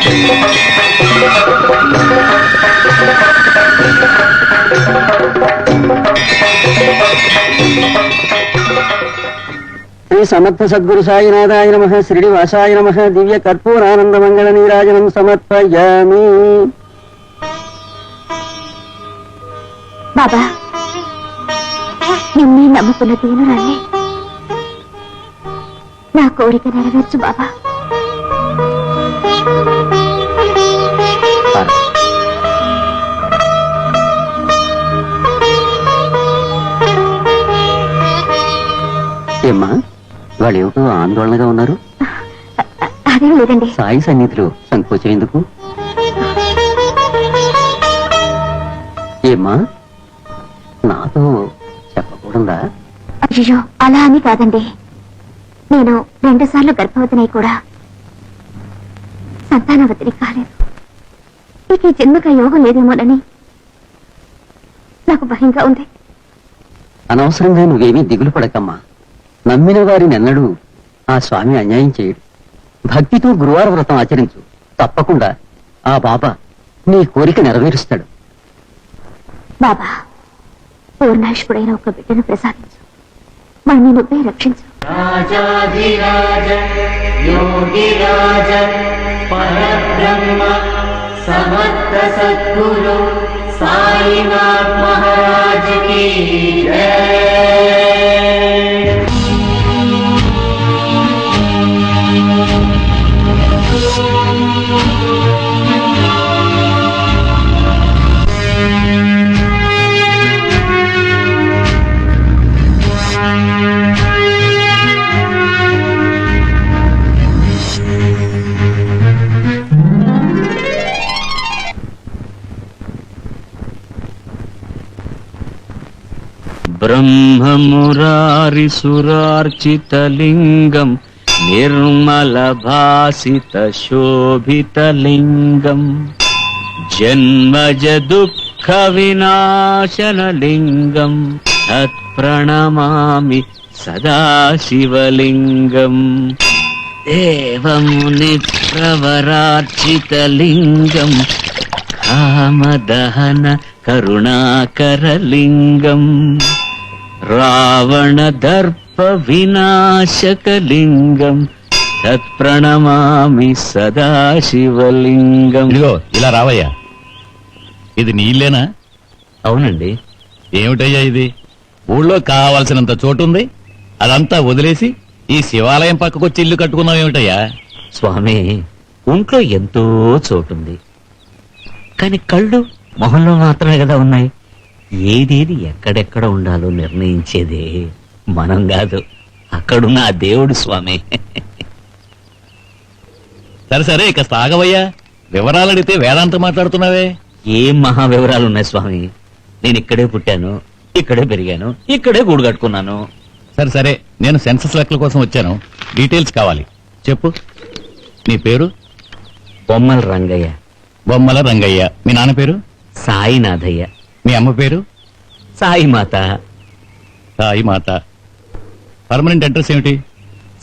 శ్రీ సమర్థ సద్గురు సాయినాథాయ నమః. శ్రీనివాసాయ నమః. దివ్య కర్పూరానంద మంగళ నీరాజనం సమర్పయామి. బాబా, నిన్నే నమ్ముకున్న దీనురాల్ని నా కోరిక నెరవేర్చు బాబా. ఏమ్మా, వాళ్ళు ఏమిటో ఆందోళనగా ఉన్నారు? అదేం లేదండి. సాయి సన్నిధిలో సంకోచం ఎందుకు? ఏమ్మా, నాతో చెప్పకూడదా? అయ్యో, అలా అని కాదండి. నేను 2 సార్లు గర్భవతినై కూడా సంతానవతిని కాలేదు. ఇక ఈ జన్మక యోగం లేదేమోనని నాకు భయంగా ఉంది. అనవసరంగా నువ్వేమీ దిగులు పడకమ్మా. నమ్మిన వారిని ఎన్నడూ ఆ స్వామి అన్యాయం చేయడు. భక్తితో గురువార వ్రతం ఆచరించు. తప్పకుండా ఆ బాబా నీ కోరిక నెరవేరుస్తాడు. బాబా, పూర్ణాయుష్కుడైన ఒక బిడ్డను ప్రసాదించు. వాణ్ణి నువ్వే రక్షించు. రాజాధిరాజ యోగిరాజ పరబ్రహ్మ సమర్థ సద్గురు సాయినాథ్ మహారాజ్ కీ జై. బ్రహ్మమురారిసురార్చితలింగం నిర్మలభాసిత శోభితలింగం జన్మజ దుఃఖ వినాశనలింగం తత్ప్రణమామి సదాశివలింగం దేవముని ప్రవరార్చితలింగం కామదహన కరుణాకరలింగం రావణ దర్ప వినాశకలింగం తత్ప్రణమామి సదాశివలింగం. ఇదిగో ఇలా రావయ్యా. ఇది నీళ్ళేనా? అవునండి. ఏమిటయ్యా ఇది? ఊళ్ళో కావాల్సినంత చోటుంది, అదంతా వదిలేసి ఈ శివాలయం పక్కకొచ్చి ఇల్లు కట్టుకున్నావు ఏమిటయ్యా? స్వామి, ఒంట్లో ఎంతో చోటుంది, కానీ కళ్ళు మొహంలో మాత్రమే కదా ఉన్నాయి. ఏదేది ఎక్కడెక్కడ ఉండాలో నిర్ణయించేదే మనం కాదు, అక్కడున్న ఆ దేవుడు స్వామి. సరే సరే, ఇక సాగవయ్యా. వివరాలు అడిగితే వేదాంతం మాట్లాడుతున్నావే. ఏం మహా వివరాలు ఉన్నాయి స్వామి. నేను ఇక్కడే పుట్టాను, ఇక్కడే పెరిగాను, ఇక్కడే గూడు కట్టుకున్నాను. సరే సరే, నేను సెన్సస్ లెక్కల కోసం వచ్చాను. డీటెయిల్స్ కావాలి, చెప్పు. నీ పేరు? బొమ్మల రంగయ్య. బొమ్మల రంగయ్య. మీ నాన్న పేరు? సాయినాథయ్య. మీ అమ్మ పేరు? సాయి మాత. సాయి మాత. పర్మనెంట్ అడ్రస్ ఏమిటి?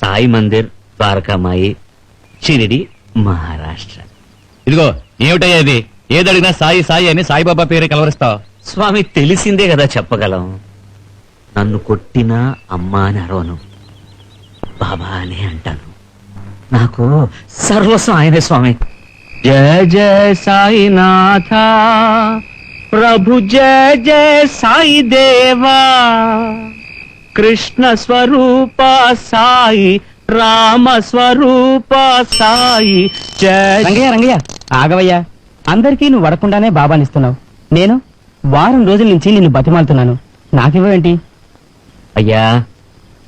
సాయి మందిర్, ద్వారకామాయి, షిరిడి, మహారాష్ట్ర. ఇదిగో, ఏమిటయ్యా ఇది? ఏదడిగినా సాయి సాయి అని సాయిబాబా పేరే కలవరిస్తావు. స్వామి, తెలిసిందే కదా చెప్పగలం. నన్ను కొట్టినా అమ్మా అని అరవను, బాబా అనే అంటాను. నాకు సర్వస్వం ఆయనే స్వామి. జయ జయ సాయినాథ ప్రభు, జయ జయ సాయి దేవా, కృష్ణ స్వరూప సాయి, రామ స్వరూప సాయి. జయ రంగయ్య రంగయ్య ఆగవయ్యా. అందరికీ నువ్వు వడకుండానే బాబానిస్తున్నావు. నేను వారం రోజుల నుంచి నిన్ను బతిమాలుతున్నాను, నాకివ్వేంటి? అయ్యా,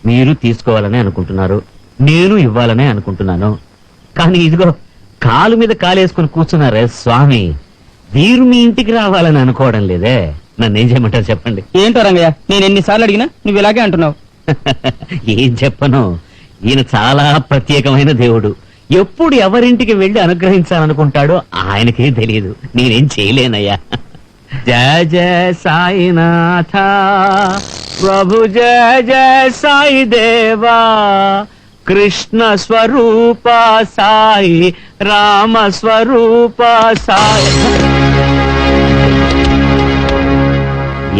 మీరు తీసుకోవాలనే అనుకుంటున్నారు, నేను ఇవ్వాలనే అనుకుంటున్నాను. కానీ ఇదిగో కాలు మీద కాలేసుకుని కూర్చున్నారే స్వామి, మీరు మీ ఇంటికి రావాలని అనుకోవడం లేదే. నన్నేం చేయమంటారు చెప్పండి? ఏంటో రంగయ్య, నేను ఎన్నిసార్లు అడిగినా నువ్వు ఇలాగే అంటున్నావు. ఏం చెప్పను, ఈయన చాలా ప్రత్యేకమైన దేవుడు. ఎప్పుడు ఎవరింటికి వెళ్లి అనుగ్రహించాలనుకుంటాడో ఆయనకే తెలియదు. నేనేం చేయలేనయ్యా. జయ జయ సాయినాథ ప్రభు, జయ జయ సాయి దేవా, కృష్ణ స్వరూప సాయి రామ స్వరూప సాయి.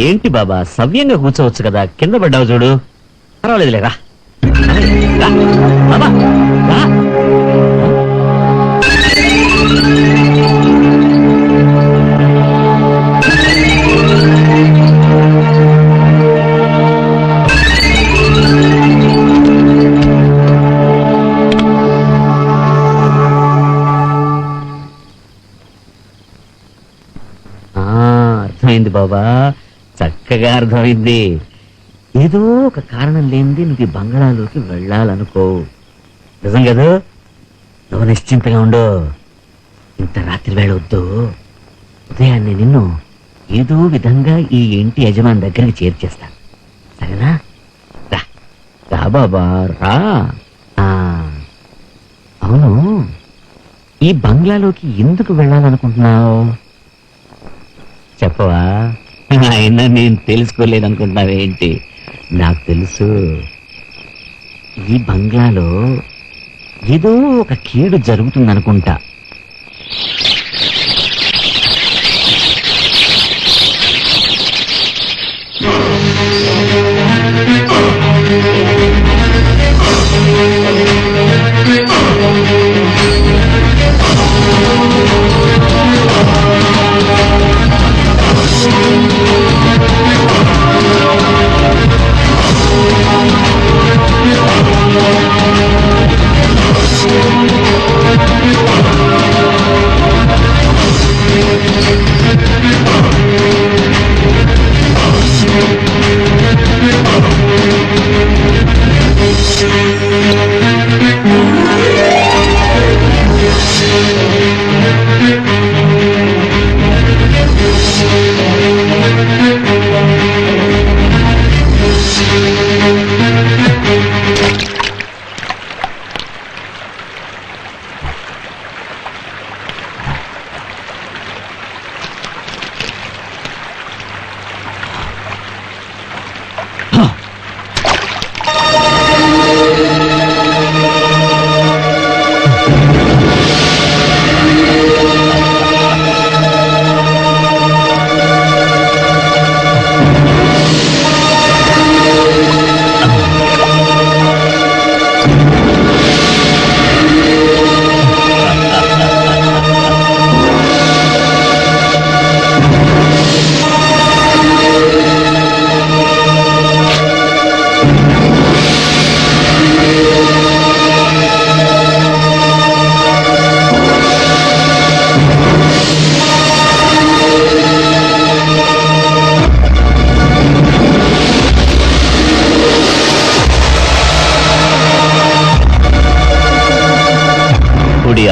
ఏంటి బాబా, సవ్యంగా కూర్చోవచ్చు కదా, కింద పడ్డావు చూడు. పర్వాలేదులే, రా రా, బాబా, రా. అర్థమైంది బాబా, చక్కగా అర్థమైంది. ఏదో ఒక కారణం లేనిది నువ్వు ఈ బంగాళాలోకి వెళ్ళాలనుకో. నిజం కదా? నువ్వు నిశ్చింతగా ఉండు. ఇంత రాత్రి వేళ వద్దు. ఉదయాన్నే నిన్ను ఏదో విధంగా ఈ ఇంటి యజమాని దగ్గరికి చేర్చేస్తా. సరేనా? రా రా బాబా, రా. ఆ, అవును, ఈ బంగ్లాలోకి ఎందుకు వెళ్ళాలనుకుంటున్నావు చెప్పవా? అయినా నేను తెలుసుకోలేదనుకుంటున్నావేంటి? నాకు తెలుసు. ఈ బంగ్లాలో ఏదో ఒక కీడు జరుగుతుందనుకుంటా.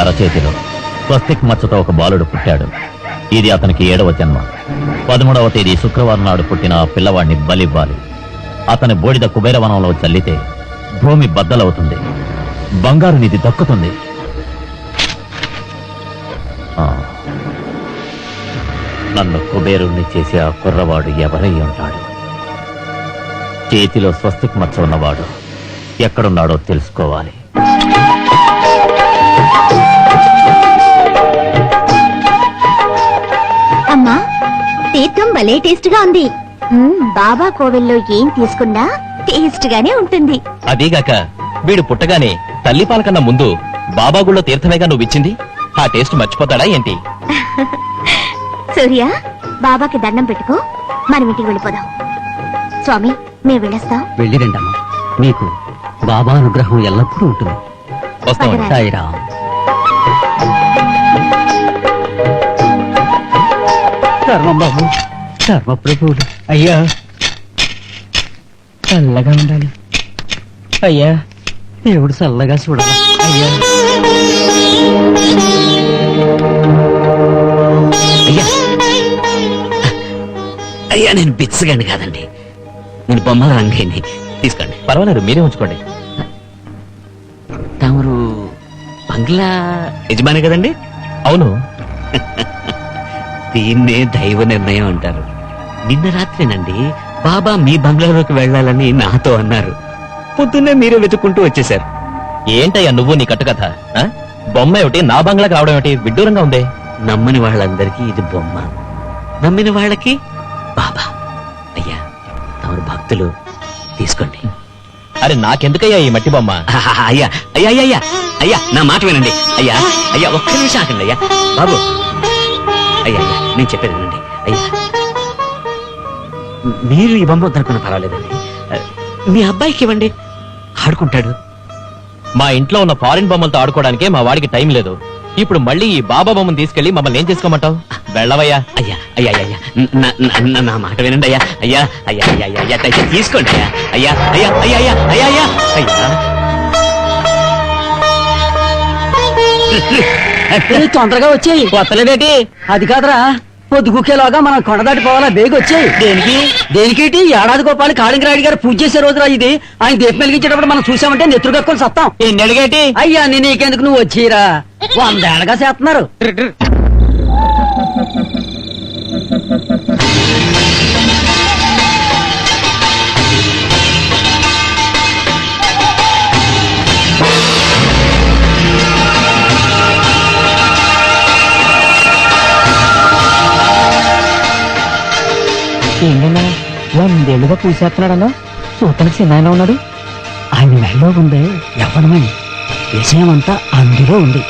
అరచేతిలో స్వస్తిక్ మచ్చతో ఒక బాలుడు పుట్టాడు. ఇది అతనికి 7వ జన్మ. 13వ తేదీ శుక్రవారం నాడు పుట్టిన ఆ పిల్లవాడిని బలివ్వాలి. అతని బూడిద కుబేరవనంలో చల్లితే భూమి బద్దలవుతుంది, బంగారు నిధి దక్కుతుంది. నన్ను కుబేరుణ్ణి చేసి ఆ కుర్రవాడు ఎవరై ఉంటాడు? చేతిలో స్వస్తిక్ మచ్చ ఉన్నవాడు ఎక్కడున్నాడో తెలుసుకోవాలి. అమ్మా, తీర్థం భలే టేస్ట్ గా ఉంది. బాబా కోవెల్లో ఏం తీసుకున్నా టేస్ట్ గానే ఉంటుంది. అదీగాక వీడు పుట్టగానే తల్లిపాల కన్నా ముందు బాబా గుళ్ళో తీర్థమేగా నువ్విచ్చింది. ఆ టేస్ట్ మర్చిపోతాడా ఏంటి? సూర్య, బాబాకి దండం పెట్టుకో, మనం ఇంటికి వెళ్ళిపోదాం. స్వామి, మేము వెళ్ళొస్తాం. వెళ్ళిరండమ్మా, మీకు బాబా అనుగ్రహం ఎల్లప్పుడూ ఉంటుంది. వస్తాం. సాయిరామ్. ధర్మం బాబు, ధర్మ ప్రభువులు. అయ్యా, చల్లగా ఉండాలి. అయ్యా, దేవుడు చల్లగా చూడాలి. అయ్యా, అయ్యా అయ్యా, నేను బిచ్చగాని కాదండి, నేను బొమ్మల రంగేని. తీసుకోండి. పర్వాలేదు, మీరే ఉంచుకోండి. తమరు బంగ్లా యజమాని కదండి? అవును. దీన్నే దైవ నిర్ణయం అంటారు. నిన్న రాత్రేనండి బాబా మీ బంగ్లాలోకి వెళ్ళాలని నాతో అన్నారు. పొద్దున్నే మీరే వెతుక్కుంటూ వచ్చేశారు. ఏంటయ్యా నువ్వు నీ కట్టుకథ ఆ? బొమ్మ ఏమిటి నా బంగ్లాకి రావడం ఏమిటి విడ్డూరంగా ఉంది. నమ్మని వాళ్ళందరికీ ఇది బొమ్మ, నమ్మిన వాళ్ళకి బాబా. అయ్యా తమరు భక్తులు, తీసుకోండి. అరే నాకెందుకయ్యా ఈ మట్టి బొమ్మ? అయ్యా అయ్యా అయ్యా అయ్యా అయ్యా నా మాట వినండి. అయ్యా అయ్యా ఒక్క నిమిషం ఆకండి అయ్యా. బాబు అయ్యా అయ్యా నేను చెప్పేది వినండి. అయ్యా మీరు ఈ బొమ్మ వద్దనుకున్న పర్వాలేదండి, మీ అబ్బాయికి ఇవ్వండి, ఆడుకుంటాడు. మా ఇంట్లో ఉన్న ఫారిన్ బొమ్మలతో ఆడుకోవడానికే మా వాడికి టైం లేదు. ఇప్పుడు మళ్ళీ ఈ బాబా బొమ్మను తీసుకెళ్లి మమ్మల్ని ఏం చేసుకోమంటావు? వెళ్ళవయ్యా. అయ్యా అయ్యా అయ్యా నా మాట వినండి అయ్యా. అయ్యా అయ్యా అయ్యా అయ్యా అయ్యా దయచేసి తీసుకోండి అయ్యా. అయ్యా అయ్యా అయ్యా అయ్యా అయ్యా అయ్యా అయ్యా తొందరగా వచ్చేయి. కొత్తలేదేటి? అది కాదురా, పొద్దుగుకేలోగా మనం కొండ దాటిపోవాలా, బేగి వచ్చేయి. దేనికి? దేనికేటి? ఏడాది గోపాలి కాళింగరాయుడు గారు పూజ చేసే రోజురా ఇది. ఆయన దీపం వెలిగించేటప్పుడు మనం చూసామంటే నెత్తురు కక్కుని సత్తాం. ఎన్ని అడిగేటి? అయ్యా నేను నీకెందుకు, నువ్వు వచ్చేయరా. 100 ఏళ్ళగా చేస్తున్నారు. ఏంటన్నా 100 ఏళ్ళుగా పూసేస్తున్నాడన్నా? చూతనికి చిన్న ఉన్నాడు. ఆయన మెళ్ళలో ఉంది యవ్వనమని, విషయం అంతా అందులో ఉంది.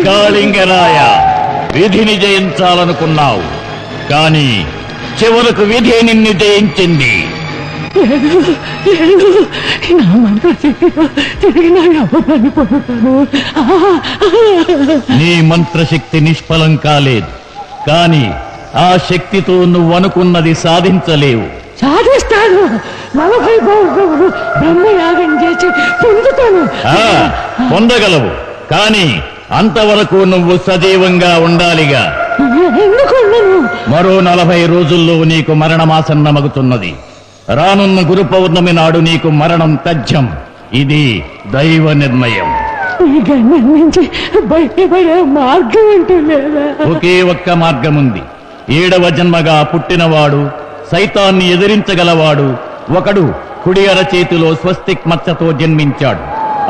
కాళింగరాయ, విధిని జయించాలనుకున్నావు, కానీ చివరకు విధి నిన్ను జయించింది. నీ మంత్రశక్తి నిష్ఫలం కాలేదు, కానీ ఆ శక్తితో నువ్వు అనుకున్నది సాధించలేవు. సాధిస్తాను. 40 పౌర్ణములు బ్రహ్మయాగం చేసి పొందుతాను. పొందగలవు, కానీ అంతవరకు నువ్వు సజీవంగా ఉండాలిగా. ఎందుకు? మరో 40 రోజుల్లో నీకు మరణమాసన్నమగుతున్నది. రానున్న గురు పౌర్ణమి నాడు నీకు మరణం తథ్యం. ఇది దైవ నిర్ణయం. ఈ గణ్యం నుంచి బయటపడే మార్గం అంటూ లేదా? ఒకే ఒక్క మార్గముంది. 7వ జన్మగా పుట్టినవాడు, సైతాన్ని ఎదిరించగలవాడు ఒకడు కుడి అరచేతిలో స్వస్తిక్ మచ్చతో జన్మించాడు.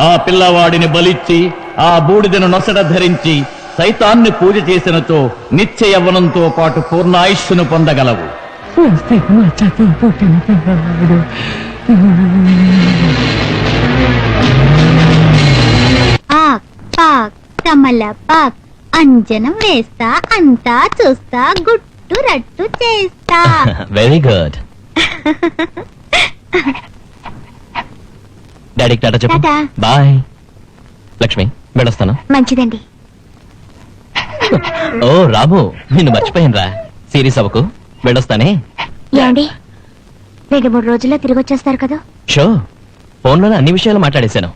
ఆ పిల్లవాడిని బలిచ్చి ఆ బూడిదను నొసట ధరించి సైతాన్ని పూజ చేసినచో నిత్య యవ్వనంతో పాటు పూర్ణాయుష్ను పొందగలవు. పుట్టిన పిల్లవాడు ఆక్ పాక్ కమల పాక్ అంజనం వేస్తా, అంతా చూస్తా, గుట్టు రట్టు చేస్తా. Very good. డాడీకి టాటా చెప్పు. టాటా. బాయ్. లక్ష్మి వెళ్ళొస్తాను. మంచిదండి. ఓ రాము, నిన్ను మర్చిపోయాను రా. సీరియస్ అవ్వకు, వెళ్ళొస్తానే. ఏమండి, 2-3 రోజుల్లో తిరిగి వచ్చేస్తారు కదా? షో, ఫోన్లోనే అన్ని విషయాలు మాట్లాడేశాను.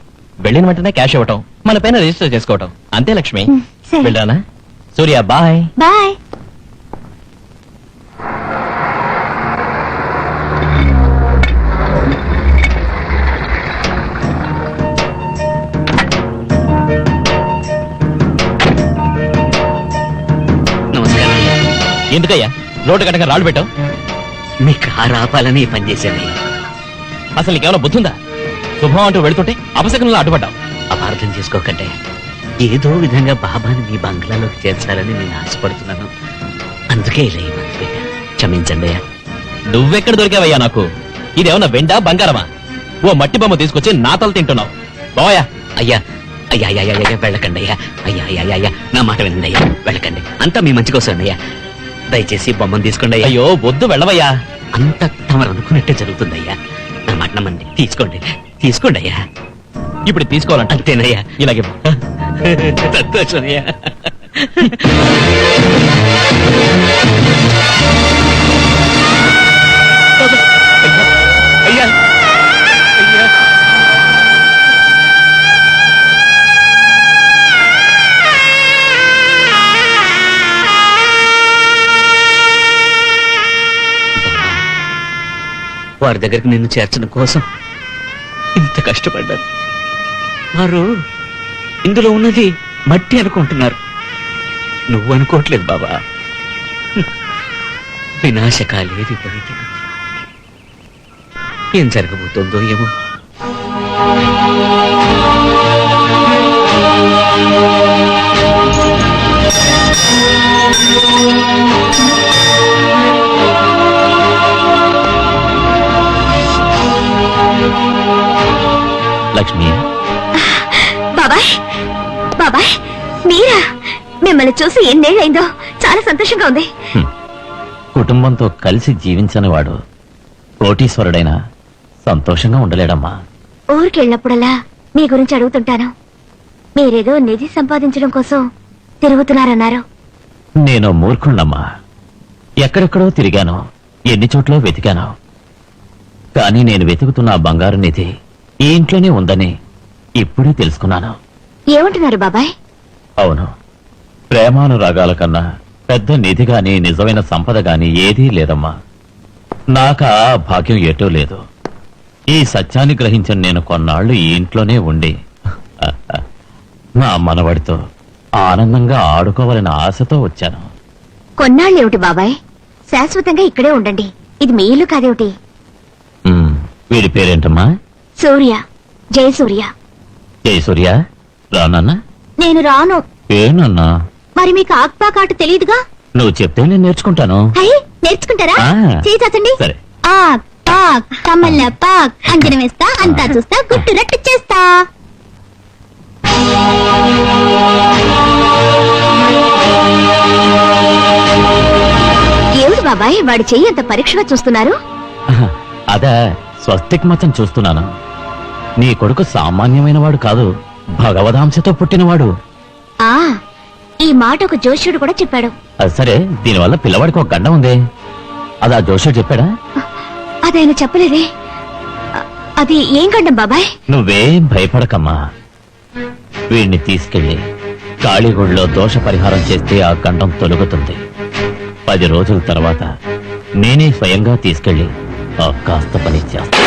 వెళ్ళిన వెంటనే క్యాష్ ఇవ్వటం, మన పైన రిజిస్టర్ చేసుకోవటం అంతే. లక్ష్మి సరే. వెళ్ళానా? సూర్య బాయ్. బాయ్. నమస్కారం అయ్యా. ఎందుకయ్యా రోడ్డు కట్టగా రాళ్ళు పెట్టావు? మీ కారు ఆపాలని ఈ పని చేశానయ్యా. అసలు నీకేమైనా బుద్ధుందా? శుభం అంటూ వెళుతుంటే అపశకునంలో అడ్డుపడ్డావు. అపార్థం చేసుకోకండి. ఏదో విధంగా బాబాని మీ బంగ్లాలోకి చేర్చాలని నేను ఆశపడుతున్నాను. అందుకే ఇలా ఈ మందు పెట్టాను. క్షమించండి అయ్యా. నువ్వెక్కడ దొరికావయ్యా నాకు? ఇదేమన్నా వెండా బంగారమా? ఓ మట్టి బొమ్మ తీసుకొచ్చి నా తల తింటున్నావు. బావయ్యా. అయ్యా అయ్యా అయ్యా అయ్యా అయ్యా వెళ్ళకండి అయ్యా. అయ్యా అయ్యా అయ్యా అయ్యా నా మాట వినండి అయ్యా, వెళ్ళకండి. అంతా మీ మంచి కోసం అయ్యా. దయచేసి బొమ్మను తీసుకోండి అయ్యా. అయ్యో వద్దు, వెళ్ళవయ్యా. అంత తమరు అనుకున్నట్టే జరుగుతుంది అయ్యా. నా మాట నమ్మండి, తీసుకోండి తీసుకోండి అయ్యా. ఇప్పుడు తీసుకోవాలంట. అంతేనయ్యా. ఇలాగే సంతోషం అయ్యా. అయ్యా అయ్యా. వారి దగ్గరికి నిన్ను చేర్చడం కోసం ఇంత కష్టపడ్డాను. వారు ఇందులో ఉన్నది మట్టి అనుకుంటున్నారు, నువ్వు అనుకోవట్లేదు బాబా. వినాశకాలేది బయట. ఏం జరగబోతుందో ఏమో. లక్ష్మి, బాబాయ్ బాబాయ్, మీరా? మిమ్మల్ని చూసి ఎన్నేళ్ళైందో, చాలా సంతోషంగా ఉంది. కుటుంబంతో కలిసి జీవించని వాడు కోటీశ్వరుడైనా సంతోషంగా ఉండలేడమ్మా. ఊరికెళ్ళినప్పుడల్లా మీ గురించి అడుగుతుంటాను. మీరేదో నిధి సంపాదించడం కోసం తిరుగుతున్నారన్నారు. నేను మూర్ఖుణ్ణమ్మా. ఎక్కడెక్కడో తిరిగాను, ఎన్ని చోట్ల వెతికాను. కానీ నేను వెతుకుతున్న ఆ బంగారు నిధి ఈ ఇంట్లోనే ఉందని ఇప్పుడే తెలుసుకున్నాను. ఏమంటున్నారు బాబాయ్? అవును, ప్రేమానురాగాల కన్నా పెద్ద నిధి గాని నిజమైన సంపద గాని ఏదీ లేదమ్మా. నాకా భాగ్యం ఏటో లేదు. ఈ సత్యాన్ని గ్రహించిన నేను కొన్నాళ్లు ఈ ఇంట్లోనే ఉండి నా మనవడితో ఆనందంగా ఆడుకోవాలనే ఆశతో వచ్చాను. కొన్నాళ్ళేమిటి బాబాయ్, శాశ్వతంగా ఇక్కడే ఉండండి. ఇది మీ ఇల్లు కాదేమిటి? వీడి పేరేంటమ్మా? సూర్య, జయసూర్య. జయసూర్య, రానన్నా? నేను రాను. ఏనన్నా? మరి మీకు ఆక్పాకాటు తెలియదుగా. నువ్వు చెప్తే నేను నేర్చుకుంటాను. నేర్చుకుంటారా? ఆ. చేసండి. సరే. ఆక్ పాక్ కమ్మల్ల పాక్, అంజనం వేస్తా, అంతా చూస్తా, గుట్టు రట్టు చేస్తా. ఏమిటి బాబాయ్ వాడి చెయ్యి అంత పరీక్షగా చూస్తున్నారు? అదే స్వస్తిక్ మతం చూస్తున్నాను. నీ కొడుకు సామాన్యమైన వాడు కాదు, భగవదాంశతో పుట్టినవాడు. ఆ ఈ మాట ఒక జోష్యుడు కూడా చెప్పాడు. అది సరే, దీనివల్ల పిల్లవాడికి ఒక గండం ఉంది. అది ఆ జోష్యుడు చెప్పాడా? అదైనా చెప్పలేదే. అది ఏం గండం బాబాయ్? నువ్వేం భయపడకమ్మా. వీడిని తీసుకెళ్లి కాళీగుడిలో దోష పరిహారం చేస్తే ఆ గండం తొలగుతుంది. 10 రోజుల తర్వాత నేనే స్వయంగా తీసుకెళ్లి ఆ కాస్త పని చేస్తా.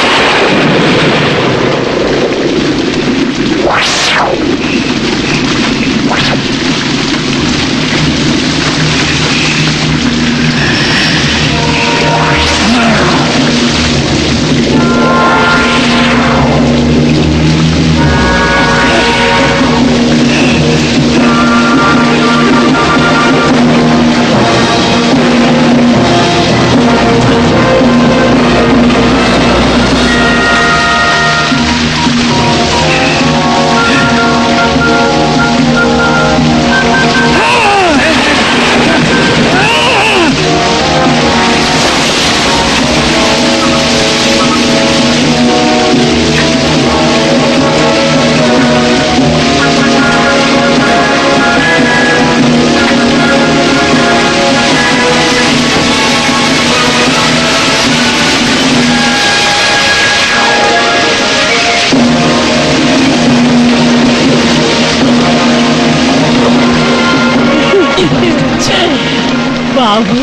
బాబు,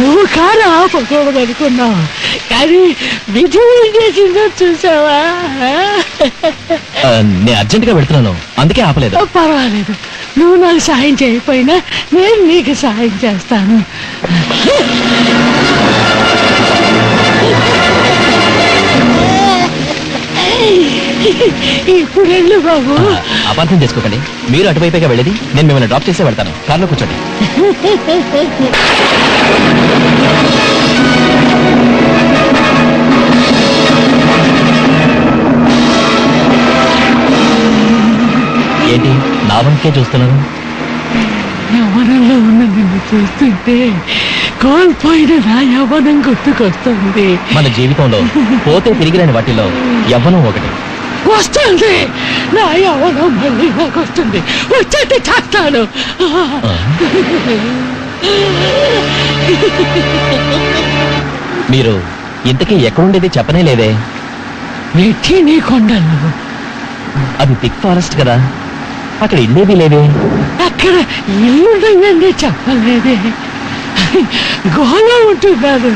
నువ్వు కారా పకోవడం అనుకున్నావు, కానీ విధి ఏం చేసిందో చూసావా? నేను అర్జెంట్ గా పెడుతున్నాను, అందుకే ఆపలేదు. పర్వాలేదు, నువ్వు నాకు సాయం చేయకపోయినా నేను నీకు సాయం చేస్తాను. ఇప్పుడు వెళ్ళు బాబు. అపార్థం చేసుకోకండి, మీరు అటువైపుగా వెళ్ళేది, నేను మిమ్మల్ని డ్రాప్ చేసే వెళ్తాను. కార్లో కూర్చోండి. ఏంటి నా వంకే చూస్తున్నారు? యవనంలో ఉన్న నిన్ను చూస్తుంటే కోల్పోయిన నా యవనం గుర్తుకొస్తుంది. మన జీవితంలో పోతే తిరిగి రాని వాటిలో యవ్వనం ఒకటి. వస్తుంది నా యవనం, మళ్ళీ నాకు వస్తుంది. వచ్చేది చేస్తాను. మీరు ఇంతకీ ఎక్కడుండేది చెప్పనే లేదే? వెచ్చి నీ కొండలు. అది థిక్ ఫారెస్ట్ కదా, అక్కడ ఇల్లేది లేదే? అక్కడ ఇల్లుంటుందండి చెప్పలేదే. గోళ ఉంటున్నాను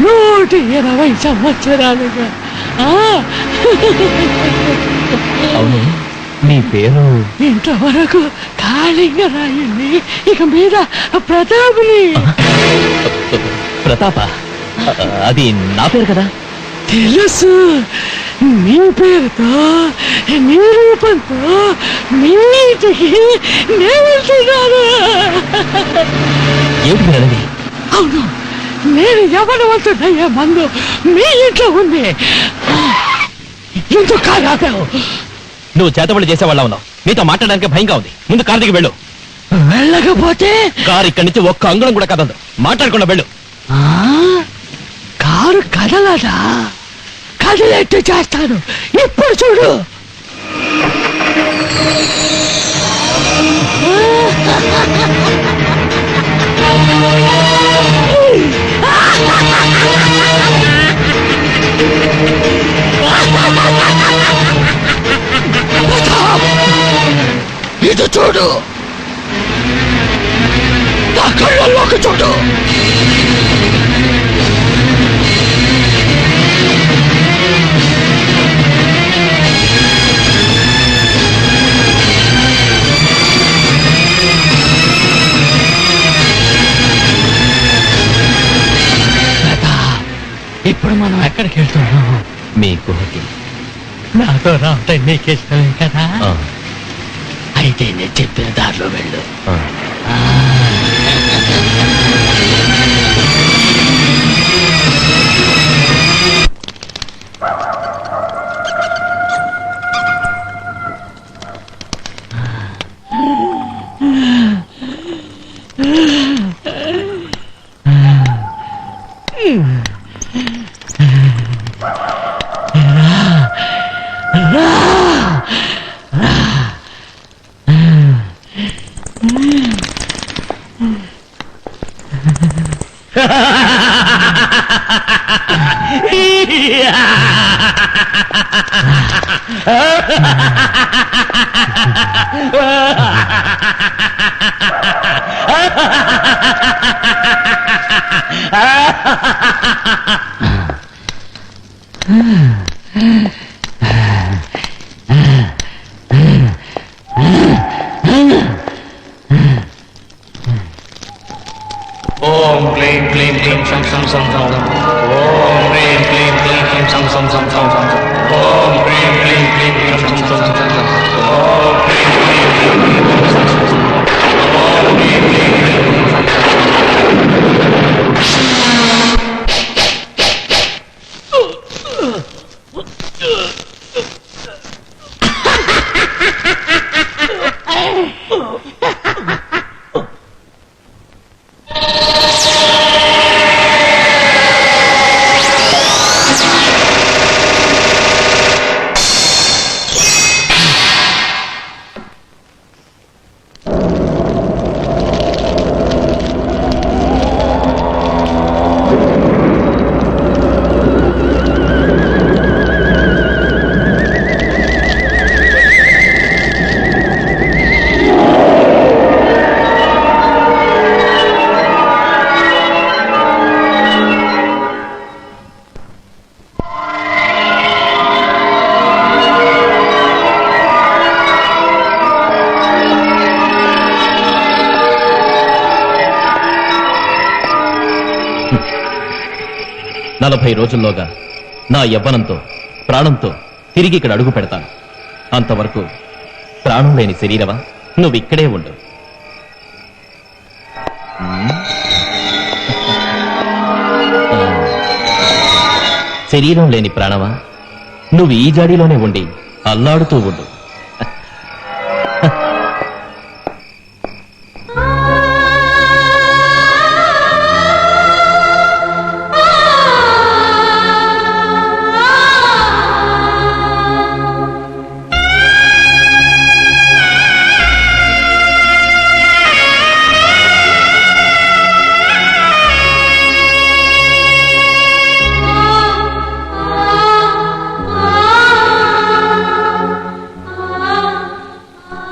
120 సంవత్సరాలుగా. అవును, మీ పేరు? ఇంతవరకు కాళింగరాయుణ్ణి, ఇక మీద ప్రతాపుని. ప్రతాప? అది నా పేరు కదా. తెలుసు, నీ పేరుతో నీ రూపంతో మీ ఇంటికి నేను వెళ్తున్నాను. ఏమిటి మీరు అనేది? అవును, నేను యవ్వనవంతుడయ్యే మందు మీ ఇంట్లో ఉంది. ఎందుకు కాదావు? నువ్వు చేతబడి చేసేవాళ్ళ ఉన్నావు. నీతో మాట్లాడడానికి భయంగా ఉంది. ముందు కారు దిగి వెళ్ళు. వెళ్ళకపోతే కారు ఇక్కడి నుంచి ఒక్క అంగుళం కూడా కదదు. మాట్లాడకుండా వెళ్ళు. కారు కదలదా? కదిలేట్టు చేస్తాను. ఇప్పుడు చూడు. ఇది చూడు, నా కళ్ళల్లోకి చూడు. ఇప్పుడు మనం ఎక్కడికి వెళ్తున్నాం? మీ గుహకి. నాతో రావటం నీకు ఇష్టమే కదా? ఆ, అయితే నేను చెప్పిన దారిలో వెళ్ళు. ఆ. ఓం క్లీం క్లీం క్లీం శం శం శం శం. ఓం క్లీం క్లీం క్లీం క్లీం శం శం శం శం శం. ఓం క్లీం క్లీం క్లీం క్లీం శం శం శం శం శం. ఓం క్లీం క్లీం క్లీం క్లీం శం శం శం శం. ఓం క్లీం క్లీం క్లీం క్లీం శం శం నలభై రోజుల్లోగా నా యవ్వనంతో, ప్రాణంతో తిరిగి ఇక్కడ అడుగు పెడతాను. అంతవరకు ప్రాణం లేని శరీరమా, నువ్వు ఇక్కడే ఉండు. శరీరం లేని ప్రాణమా, నువ్వు ఈ జాడీలోనే ఉండి అల్లాడుతూ ఉండు.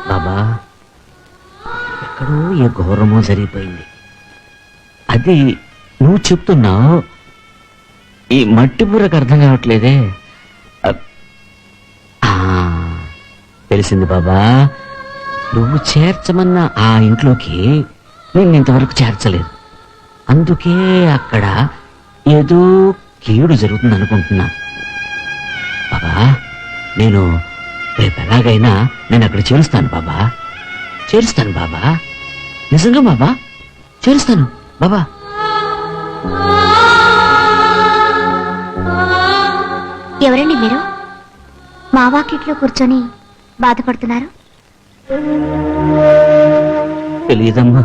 బాబా, ఎక్కడో ఏ ఘోరమో జరిగిపోయింది. అది నువ్వు చెప్తున్నావు, ఈ మట్టి బుర్రకు అర్థం కావట్లేదే. ఆ, తెలిసింది బాబా. నువ్వు చేర్చమన్న ఆ ఇంట్లోకి నేను ఇంతవరకు చేర్చలేదు. అందుకే అక్కడ ఏదో కీడు జరుగుతుంది అనుకుంటున్నా. బాబా, నేను రేపు ఎలాగైనా నేను అక్కడ చేరుస్తాను బాబా. చేరుస్తాను బాబా, నిజంగా బాబా, చేరుస్తాను బాబా. ఎవరండి మీరు మా వాకిట్లో కూర్చొని బాధపడుతున్నారు? తెలియదమ్మా,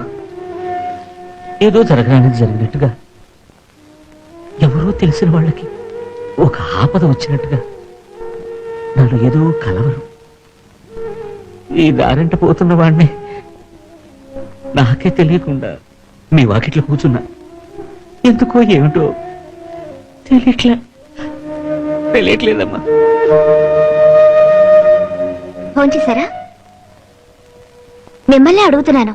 ఏదో జరగడానికి జరిగినట్టుగా, ఎవరో తెలిసిన వాళ్ళకి ఒక ఆపద వచ్చినట్టుగా నాలో ఏదో కలవరు. ఈ దారింట పోతున్న వాడిని నాకే తెలియకుండా మీ వాకిట్లో కూర్చున్నా. ఎందుకో ఏమిటో తెలియట్లేదమ్మా. ఫోన్ చేశారా? మిమ్మల్ని అడుగుతున్నాను.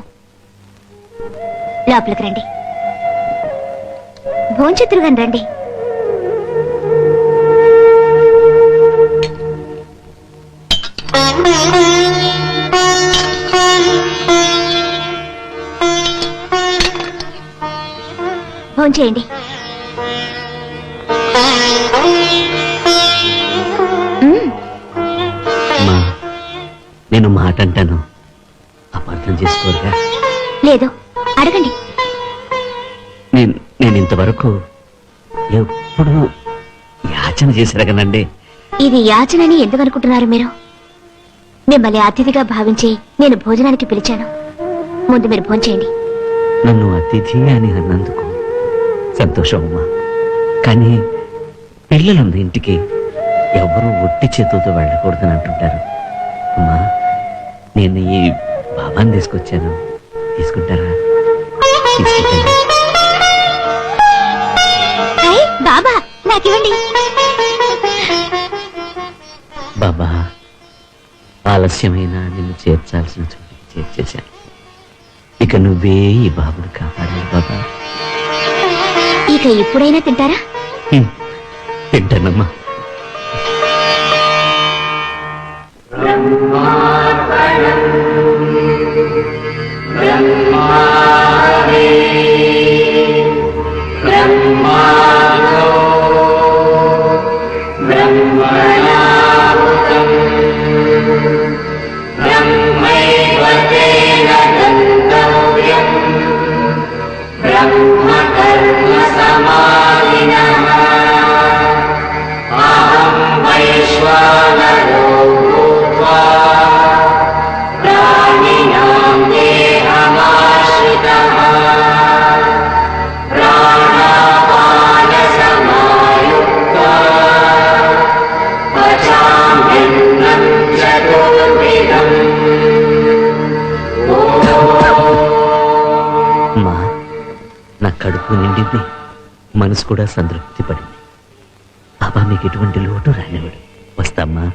లోపలికి రండి, భోంచెత్తురుగాని రండి. భోంచేయండి. అమ్మా, నేను మాట అంటాను, అపార్థం చేసుకోరుగా? లేదు, అడగండి. నేను ఇంతవరకు ఎప్పుడు యాచన చేశారగనండి. ఇది యాచనని ఎందుకు అనుకుంటున్నారు మీరు? మిమ్మల్ని అతిథిగా భావించి నేను భోజనానికి పిలిచాను. ముందు మీరు భోంచేయండి. నన్ను అతిథి అని అన్నందుకు సంతోషం అమ్మా. కానీ పిల్లలున్న ఇంటికి ఎవరు ఒట్టి చేతులతో వెళ్ళకూడదని అంటుంటారు అమ్మా. నేను ఈ బాబాని తీసుకొచ్చాను, తీసుకుంటారా? తీసుకుంటారా? బాబా, నాకివ్వండి. బాబా, ఆలస్యమైనా నిన్ను చేర్చాల్సిన చోటికి చేర్చేశాను. ఇక నువ్వే ఈ బాబుని కాపాడాలి బాబా. ఇక ఎప్పుడైనా తింటారా? తింటానమ్మా. నా కడుపు నిండింది, మనసు కూడా సంతృప్తి పడింది. బాబా మీకు ఎటువంటి లోటు రానివాడు. వస్తామ్మా,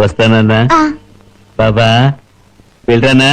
వస్తానన్నా. బాబా, వెళ్ళరానా?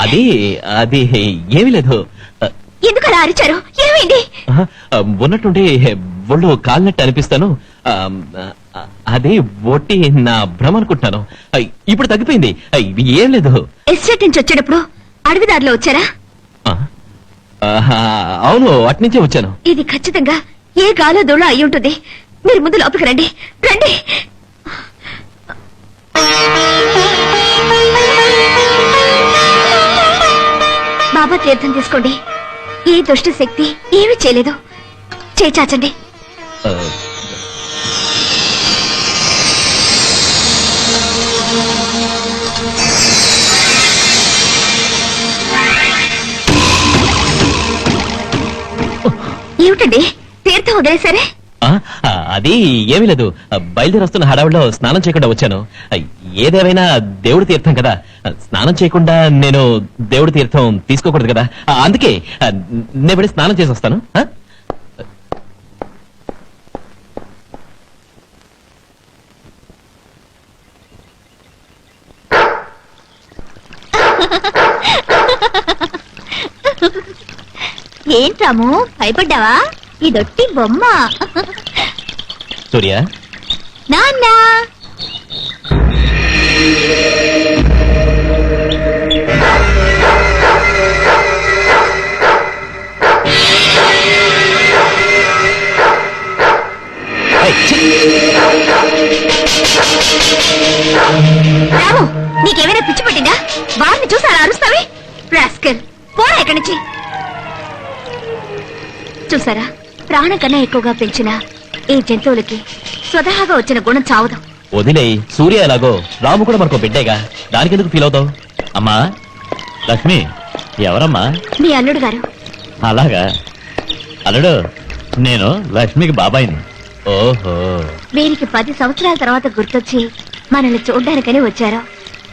అది అది ఏమీ లేదు. ఎందుకు అలా అరిచారు? ఏమైంది? ఉన్నట్టుండి ఒళ్ళు కాలినట్టు అనిపిస్తాను. అదే ఒట్టి నా భ్రమ అనుకుంటున్నాను. ఇప్పుడు తగ్గిపోయింది. ఏం లేదు. ఎస్టేట్ నుంచి వచ్చేటప్పుడు అడవిదారిలో వచ్చారా? అవును, అట్నుంచే వచ్చాను. ఇది ఖచ్చితంగా ఏ గాలో దోళ అయి ఉంటుంది. మీరు ముందు లోపలికి రండి. రండి. బాబా తీర్థం తీసుకోండి. ఏ దుష్ట శక్తి ఏమీ చేయలేదు. చేచాచండి. ఏమిటండి తీర్థం వదిలేసరే? అది ఏమీ లేదు. బయలుదేరి వస్తున్న హడావిడిలో స్నానం చేయకుండా వచ్చాను. ఏదేమైనా దేవుడి తీర్థం కదా, స్నానం చేయకుండా నేను దేవుడి తీర్థం తీసుకోకూడదు కదా. అందుకే నేను వెళ్ళి స్నానం చేసి వస్తాను. ఏంటాము భయపడ్డావా? ఇదొట్టి బొమ్మ. సూర్య, నాన్న రాము, నీకేమైనా పిచ్చి పట్టిందా? వారిని చూసి అలా అరుస్తావే? రాస్కల్, పోరా ఇక్కడి నుంచి. చూసారా, ప్రాణం కన్నా ఎక్కువగా పెంచిన ఈ జంతువులకి స్వతహాగా వచ్చిన గుణం చావదు. వదిలే. సూర్య ఎలాగో, రాము కూడా మనకు బిడ్డేగా, దానికి ఎందుకు ఫీల్ అవుతావు? అమ్మా లక్ష్మి, ఎవరమ్మా? మీ అల్లుడు గారు. అలాగా. అల్లుడు, నేను లక్ష్మికి బాబాయిని. ఓహో, వీరికి 10 సంవత్సరాల తర్వాత గుర్తొచ్చి మనల్ని చూడ్డానికని వచ్చారు.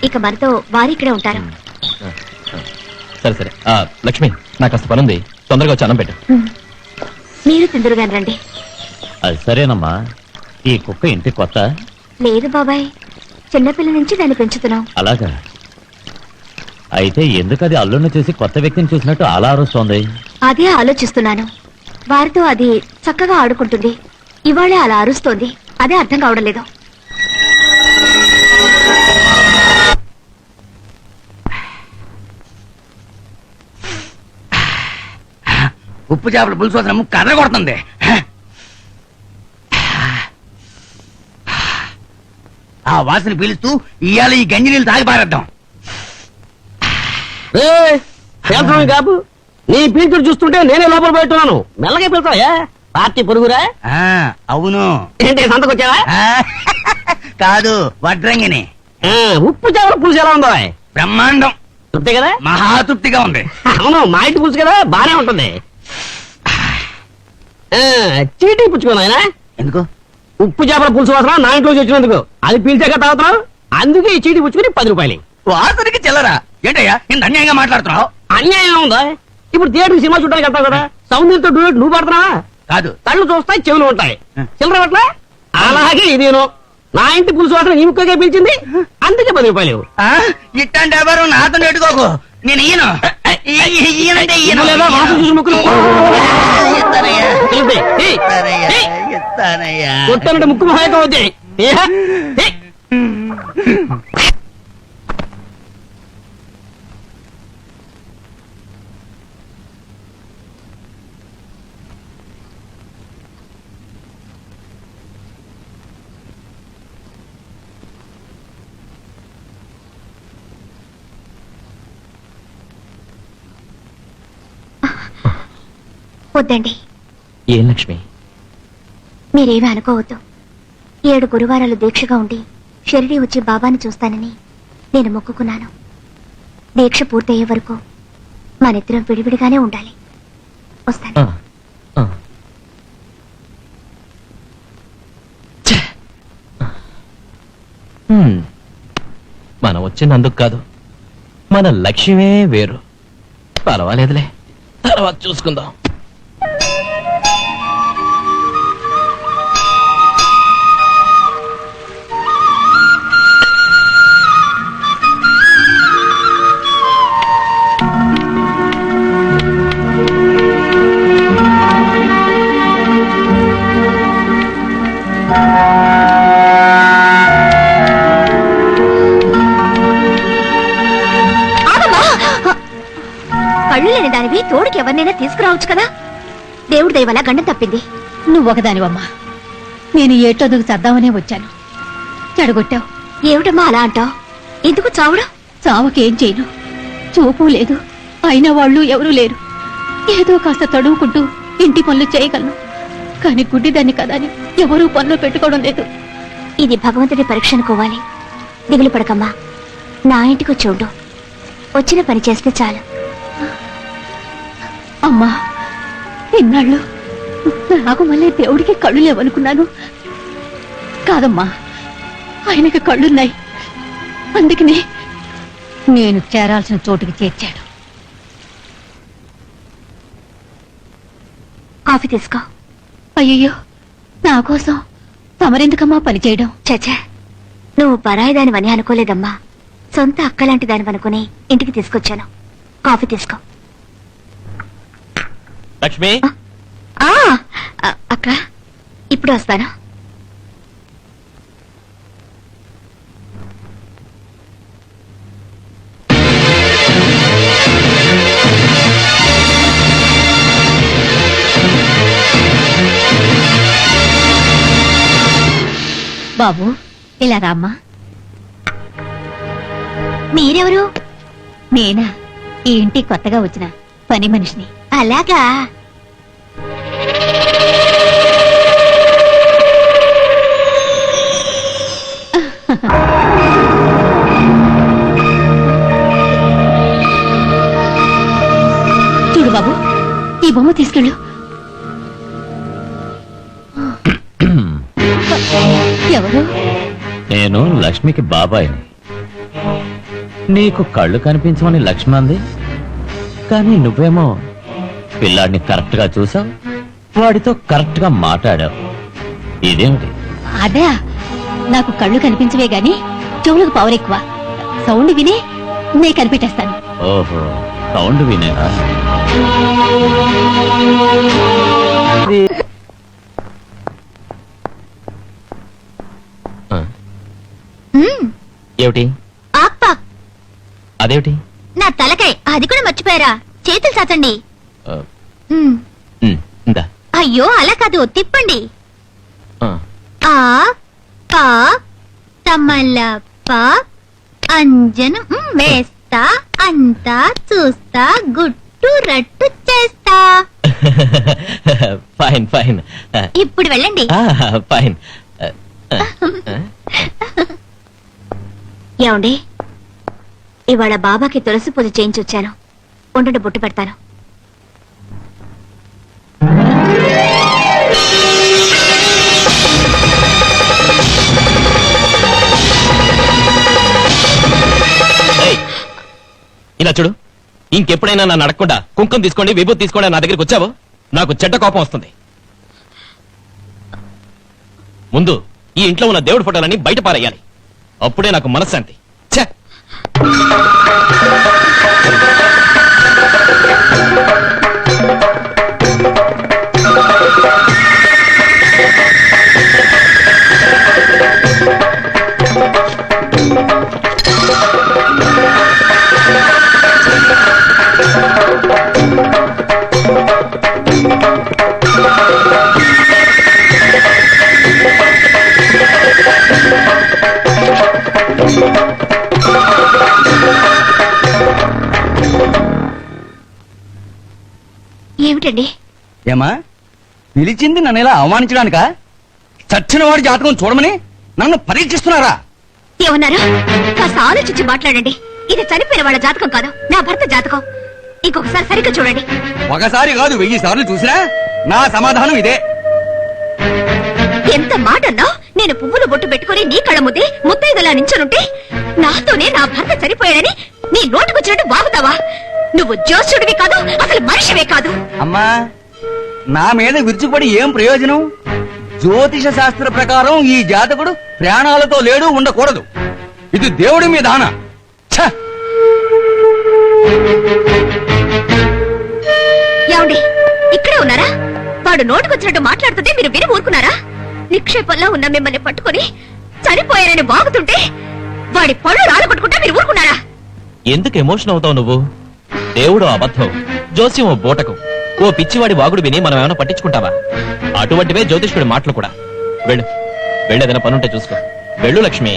ఇక మనతో వారి ఇక్కడే ఉంటారు. సరే సరే. లక్ష్మి, నాకు కాస్త పనుంది, తొందరగా వచ్చి అన్నం పెట్టు. మీరు తిందురుగాని రండి. అది సరేనమ్మా. ఈ కుక్క ఇంటి కొత్త? లేదు బాబాయ్, చిన్నపిల్ల నుంచి దాన్ని పెంచుతున్నాం. అలాగా. అయితే ఎందుకు అది అల్లుడిని చూసి కొత్త వ్యక్తిని చూసినట్టు అలా అరుస్తోంది? అదే ఆలోచిస్తున్నాను. వారితో అది చక్కగా ఆడుకుంటుంది, ఇవాళే అలా అరుస్తోంది. అదే అర్థం కావడం లేదు. ఉప్పు చేపల పులుసు వస్తున్న ముక్కు కర్ర కొడుతుంది. ఆ వాసన పీలుస్తూ ఇవాళ ఈ గంజి నీళ్ళు తాగి పారేద్దాం. కాపు, నీ పీల్చుడు చూస్తుంటే నేనే లోపల పెట్టున్నాను. మెల్లగా పెడతాయా? పార్టీ పొరుగురా? అవును. ఏంటి సంతకొచ్చావా? కాదు, వడ్రంగిని. ఉప్పు చేపల పులుసు ఎలా ఉందో? బ్రహ్మాండం. తృప్తి కదా? మహా తృప్తిగా ఉంది. అవును, మా ఇంటి పులుసు కదా, బానే ఉంటుంది. చీటీ పుచ్చుకోను ఆయన. ఎందుకు? ఉప్పు చేపల పులుసు వాసన నా ఇంట్లోకి వచ్చినందుకు. అది పీల్చాక తాగుతున్నావు, అందుకే ఈ చీటీ పుచ్చుకుని 10 రూపాయలు. వాసనకి చిల్లరా? ఏంటయ్యా ఇంత అన్యాయంగా మాట్లాడుతున్నావు? అన్యాయం ఉందా? ఇప్పుడు థియేటర్ సినిమా చూడడానికి వెళ్తావు కదా, సౌందర్యంతో డూయట్ నువ్వు పడుతున్నావా? కాదు, కళ్ళు చూస్తాయి, చెవులు ఉంటాయి, చిల్లర పట్ల. అలాగే ఇదేను, నా ఇంటి పులుసు వాసన నీ ముక్కగా పీల్చింది, అందుకే 10 రూపాయలు. ఇట్టంటే ఎవరు నాతో నెట్టుకోకు. నేను ఈయను. ఈయనంటే ఈయన. లేదా వాసన చూసి ముక్కులు కొట్టానంటే ముక్కు మహాయకం అవుతాయి. వద్దండి. ఏం లక్ష్మి? మీరేమీ అనుకోవద్దు. 7 గురువారాలు దీక్షగా ఉండి షిరిడీ వచ్చి బాబాని చూస్తానని నేను మొక్కుకున్నాను. దీక్ష పూర్తయ్యే వరకు మనిద్దరం విడివిడిగానే ఉండాలి. వస్తాను. మనం వచ్చినందుకు కాదు, మన లక్ష్యమే వేరు. పర్వాలేదులే, తర్వాత చూసుకుందాం. కళ్ళు లేని దానివి తోడుకి ఎవరినైనా తీసుకురావచ్చు కదా. దేవుడి దయ వల్ల గండం తప్పింది. నువ్వొకదానివమ్మా. నేను ఏటోదుకు చద్దామనే వచ్చాను, చెడగొట్టావు. ఏమిటమ్మా అలా అంటావు? ఎందుకు చావడం? చావకేం చేయను, చూపు లేదు, అయిన వాళ్ళు ఎవరూ లేరు. ఏదో కాస్త తడువుకుంటూ ఇంటి పనులు చేయగలను, కానీ గుడ్డిదాన్ని కదా అని ఎవరూ పనులు పెట్టుకోవడం లేదు. ఇది భగవంతుడి పరీక్ష అనుకోవాలి. దిగులు పడకమ్మా, నా ఇంటికి చూడు. వచ్చిన పని చేస్తే చాలు. అమ్మా, ఇన్నాళ్ళు నాకు మళ్ళీ దేవుడికి కళ్ళు లేవనుకున్నాను. కాదమ్మా, ఆయనకి కళ్ళున్నాయి. అందుకనే నేను చేరాల్సిన చోటుకి చేర్చాడు. కాఫీ తీసుకో. అయ్యయ్యో, నా కోసం తమరెందుకమ్మా పని చేయడం? చచ్చా, నువ్వు పరాయి దానివని అనుకోలేదమ్మా. సొంత అక్కలాంటి దానివనుకుని ఇంటికి తీసుకొచ్చాను. కాఫీ తీసుకో. లక్ష్మి, అక్క, ఇప్పుడు వస్తాను. బాబు, ఇలా రామ్మా. మీరెవరు? నేనా, ఈ ఇంటికి కొత్తగా వచ్చిన పని మనిషిని. అలాగా? చూడు బాబు, ఈ బొమ్మ తీసుకెళ్ళు. ఎవరు? నేను లక్ష్మికి బాబాయిని. నీకు కళ్ళు కనిపించమని లక్ష్మి అంది, కానీ నువ్వేమో పిల్లాడిని కరెక్ట్ గా చూసావు, వాడితో కరెక్ట్ గా మాట్లాడావు. ఇదేమిటి? అదే, నాకు కళ్ళు కనిపించవే గాని చెవులకు పవర్ ఎక్కువ. సౌండ్ విని నే కనిపెట్టేస్తాను. ఓహో, సౌండ్ వినేనా? ఏమిటి? అప్పా, అదేమిటి? నా తలకాయ. అది కూడా మర్చిపోయారా? చేతులు చాచండి. ఇందా. అయ్యో, అలా కాదు, తిప్పండి. ఆ. ఆ పా తమలప అంజనం వేస్తా, అంతా చూస్తా, గుట్టు రట్టు చేస్తా. Fine fine. ఇప్పుడు వెళ్ళండి. ఫైన్. ఏమండి, ఇవాళ బాబాకి తులసి పూజ చేయించొచ్చాను. ఉండండి, బొట్టు పెడతాను. ఇలా చూడు, ఇంకెప్పుడైనా నన్ను అడగకుండా కుంకుమ తీసుకోండి, విభూతి తీసుకోండి నా దగ్గరికి వచ్చావు, నాకు చెడ్డ కోపం వస్తుంది. ముందు ఈ ఇంట్లో ఉన్న దేవుడి ఫోటోలని బయట పారేయాలి, అప్పుడే నాకు మనశ్శాంతి. ఛే! ఏమిటండి? ఏమా, పిలిచింది నన్ను ఇలా అవమానించడానికా? చచ్చిన వాడి జాతకం చూడమని నన్ను పరీక్షిస్తున్నారా? ఏమన్నారు? కాస్త ఆలోచించి మాట్లాడండి. ఇది చనిపోయిన వాళ్ళ జాతకం కాదు, నా భర్త జాతకం. ఇంకొకసారి సరిగ్గా చూడండి. ఒకసారి కాదు, 1000 సార్లు చూసినా నా సమాధానం ఇదే. ఎంత మాటన్నావు? నేను పువ్వులు బొట్టు పెట్టుకుని నీ కళ్ళ ముందే ముత్తైదలా నించనుంటే నాతోనే నా భర్త చనిపోయాడని నీ నోటుకొచ్చినట్టు బాగుతావా? నువ్వు జోస్యుడివి కాదు, అసలు మనిషివే కాదు. అమ్మా, నా మీద విరుచుపడి ఏం ప్రయోజనం? జ్యోతిష శాస్త్ర ప్రకారం ఈ జాతకుడు ప్రాణాలతో లేడు, ఉండకూడదు. ఇది దేవుడి మీద ఆన. ఏమండి, ఇక్కడే ఉన్నారా? వాడు నోటుకొచ్చినట్టు మాట్లాడుతుంటే మీరు విని ఊరుకున్నారా? నిక్షేపంలో ఉన్న మిమ్మల్ని పట్టుకుని చనిపోయారని బాగుతుంటే వాడి పళ్ళు రాలగొట్టుకుంటే మీరు ఊరుకున్నారా? ఎందుకు ఎమోషన్ అవుతావు నువ్వు? దేవుడు అబద్ధం, జోస్యం ఓ బోటకం. ఓ పిచ్చివాడి వాగుడు విని మనం ఏమైనా పట్టించుకుంటావా? అటువంటివే జ్యోతిష్కుడి మాటలు కూడా. వెళ్ళు, వెళ్ళేదైనా పనుంటే చూసుకో. వెళ్ళు లక్ష్మి.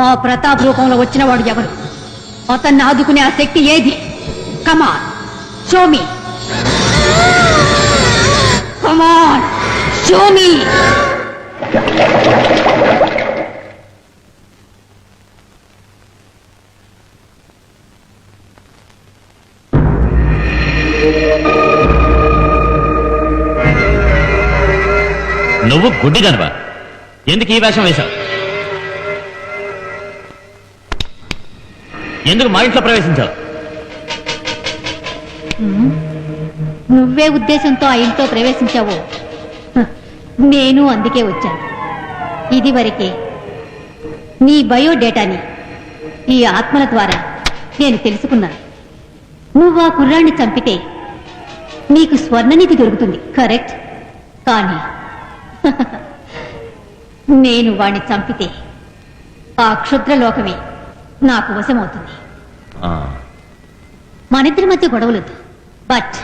ఆ ప్రతాప్ రూపంలో వచ్చిన వాడు ఎవరు? అతన్ని ఆదుకునే ఆ శక్తి ఏది? కమాన్, షో మీ. కమాన్, షో మీ. నువ్వు గుడ్డిదనవా? ఎందుకు ఈ వేషం వేశావు? ఎందుకు మా ఇంట్లో ప్రవేశించావు? నువ్వే ఉద్దేశంతో ఆ ఇంట్లో ప్రవేశించావో నేను అందుకే వచ్చాను. ఇదివరకే నీ బయోడేటాని ఈ ఆత్మల ద్వారా నేను తెలుసుకున్నాను. నువ్వు ఆ కుర్రాన్ని చంపితే నీకు స్వర్ణనిధి దొరుకుతుంది, కరెక్ట్? కానీ నేను వాణ్ణి చంపితే ఆ క్షుద్రలోకమే నాకు వశమవుతుంది. మనిద్దరి మధ్య గొడవలొద్దు, బట్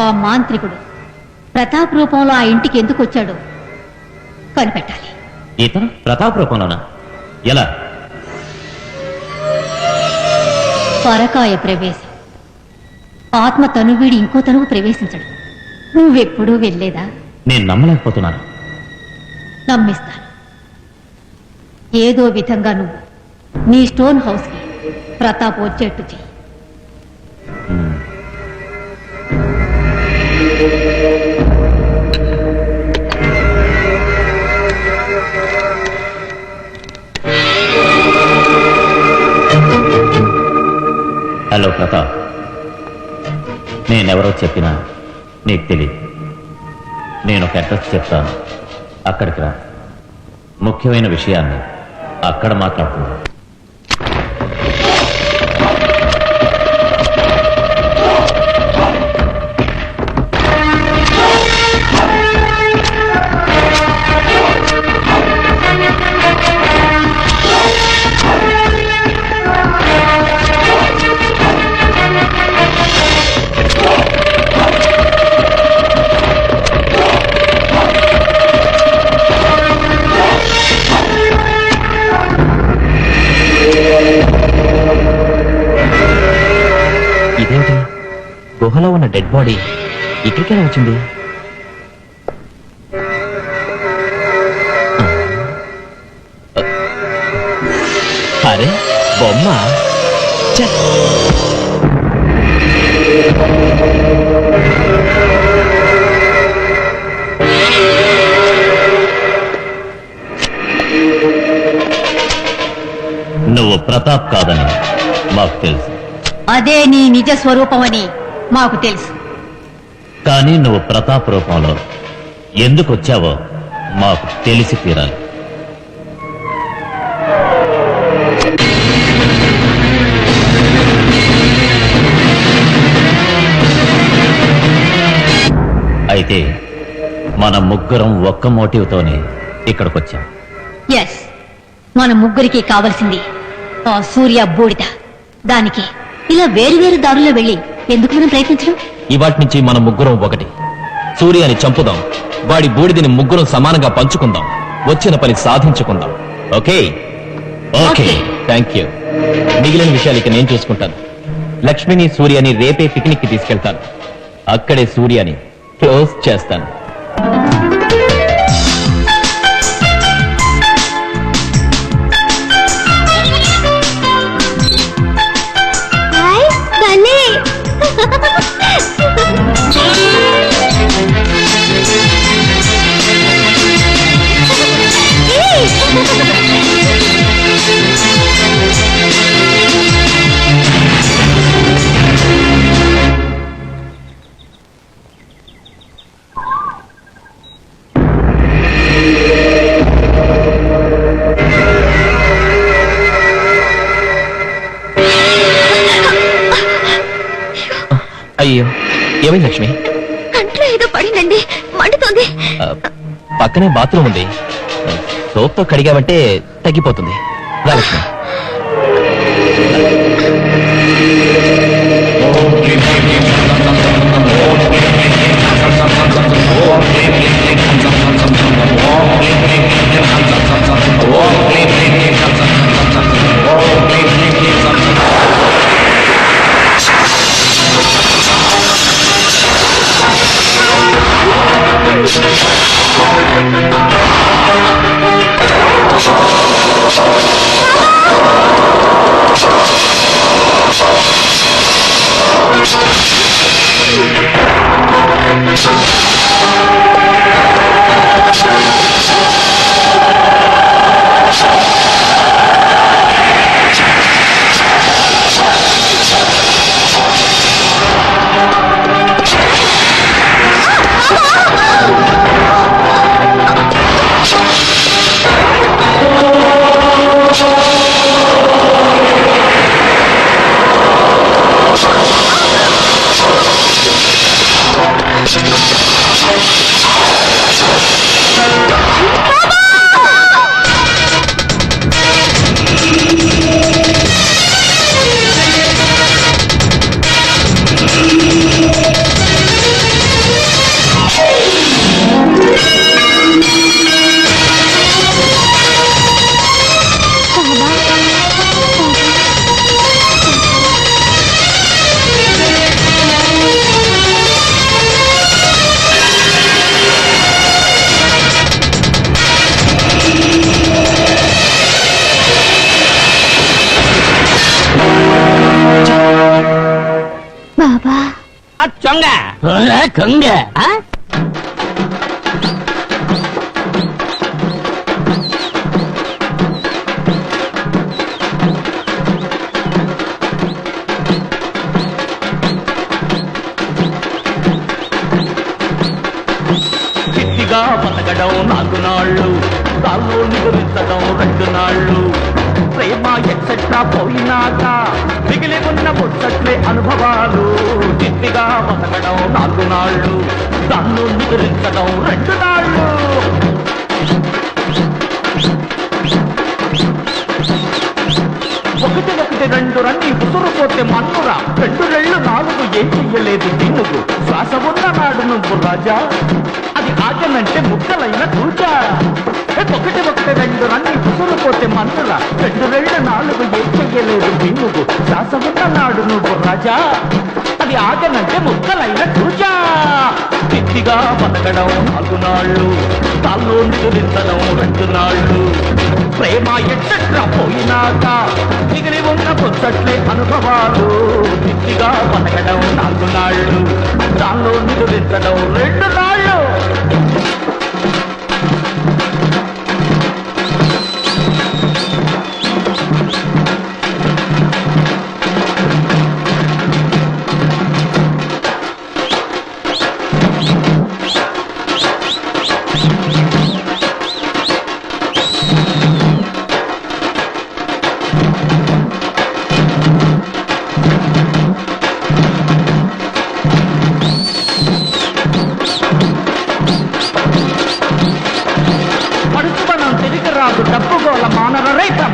ఆ మాంత్రికుడు ప్రతాప్ రూపంలో ఆ ఇంటికి ఎందుకు వచ్చాడో కనిపెట్టాలి. ఇతను ప్రతాప్ రూపంలోనా? ఎలా? పరకాయ ప్రవేశం. ఆత్మ తను వీడి ఇంకో తనువు ప్రవేశించడు. నువ్వెప్పుడూ వెళ్ళేదా? నేను నమ్మలేకపోతున్నాను. నమ్మిస్తాను. ఏదో విధంగా నువ్వు నీ స్టోన్ హౌస్ కి ప్రతాప్ వచ్చేట్టు చెయ్యి. హలో ప్రతాప్, నేనెవరో చెప్పినా నీకు తెలియదు. నేను ఒక అడ్రస్ చెప్తాను, అక్కడికి రా. ముఖ్యమైన విషయాన్ని అక్కడ మాట్లాడుకుందాం. ఇదేంటి, గుహలో ఉన్న డెడ్ బాడీ ఇక్కడికేనా వచ్చింది? అరే బొమ్మ. ఛే! ప్రతాప్ కాదని మాకు తెలుసు. అదే నీ నిజ స్వరూపమని మాకు తెలుసు. కానీ నువ్వు ప్రతాప్ రూపంలో ఎందుకు వచ్చావో మాకు తెలిసి తీరాలి. అయితే మన ముగ్గురం ఒక్క మోటివ్తోనే ఇక్కడికొచ్చాం. ఎస్, మన ముగ్గురికి కావలసింది ఆ సూర్య బూడిద. దానికి ఇలా వేరు దారుల్లో వెళ్ళి ఎందుకు మనం ప్రయత్నించడం? ఇవాటి నుంచి మన ముగ్గురం ఒకటి. సూర్యాని చంపుదాం, వాడి బూడిదని ముగ్గురం సమానంగా పంచుకుందాం, వచ్చిన పని సాధించుకుందాం. ఓకే? ఓకే. Thank you. మిగిలిన విషయాలు ఇక నేను చూసుకుంటాను. లక్ష్మిని సూర్యని రేపే పిక్నిక్ కి తీసుకెళ్తాను. అక్కడే సూర్యని క్లోజ్ చేస్తాను. అయ్యో, ఏమైంది లక్ష్మి? కంట్లో ఏదో పడిందండి, మండుతోంది. పక్కనే బాత్రూమ్ ఉంది, సోప్తో కడిగామంటే తగ్గిపోతుంది. రా లక్ష్మి. కొంగ చిట్టిగా బతకడం 4 నాళ్ళు, దాల్లో నిగురించడం 2 నాళ్ళు, ప్రేమ ఎక్సెట్రా పోయినాక మిగిలి ఉన్న ముచ్చట్లే అనుభవాలు. చిట్టిగా బతకడం 4 నాళ్ళు, దాన్ని నిగురించడం 2 నాళ్ళు. ఒకటి 2 రన్ని ఉసురుపోతే మన్నురా, 2 రెళ్ళు 4 ఏం చెయ్యలేదు తినుగు. శ్వాస ఉన్న నాడు నువ్వు రాజా, అది ఆగనంటే ముక్కలైన కూజా. 1 2 రన్ని ఉసురుపోతే మన్నురా, 2 రెళ్ళు 4 ఏం చెయ్యలేదు తినుగు. శ్వాస ఉన్న నాడు నువ్వు రాజా, అది ఆగనంటే ముక్కలైన కూజా. తిట్టిగా బతకడం 4 నాళ్ళు, తాళ్ళు నిలుదించడం 2 నాళ్ళు, ప్రేమ ఎట్లా పోయినాక మిగిలి ఉన్న పొచ్చట్లే అనుభవాలు. తిట్టిగా బతకడం 4 నాళ్ళు, దానిలో నిలుదించడం 2 నాళ్ళు.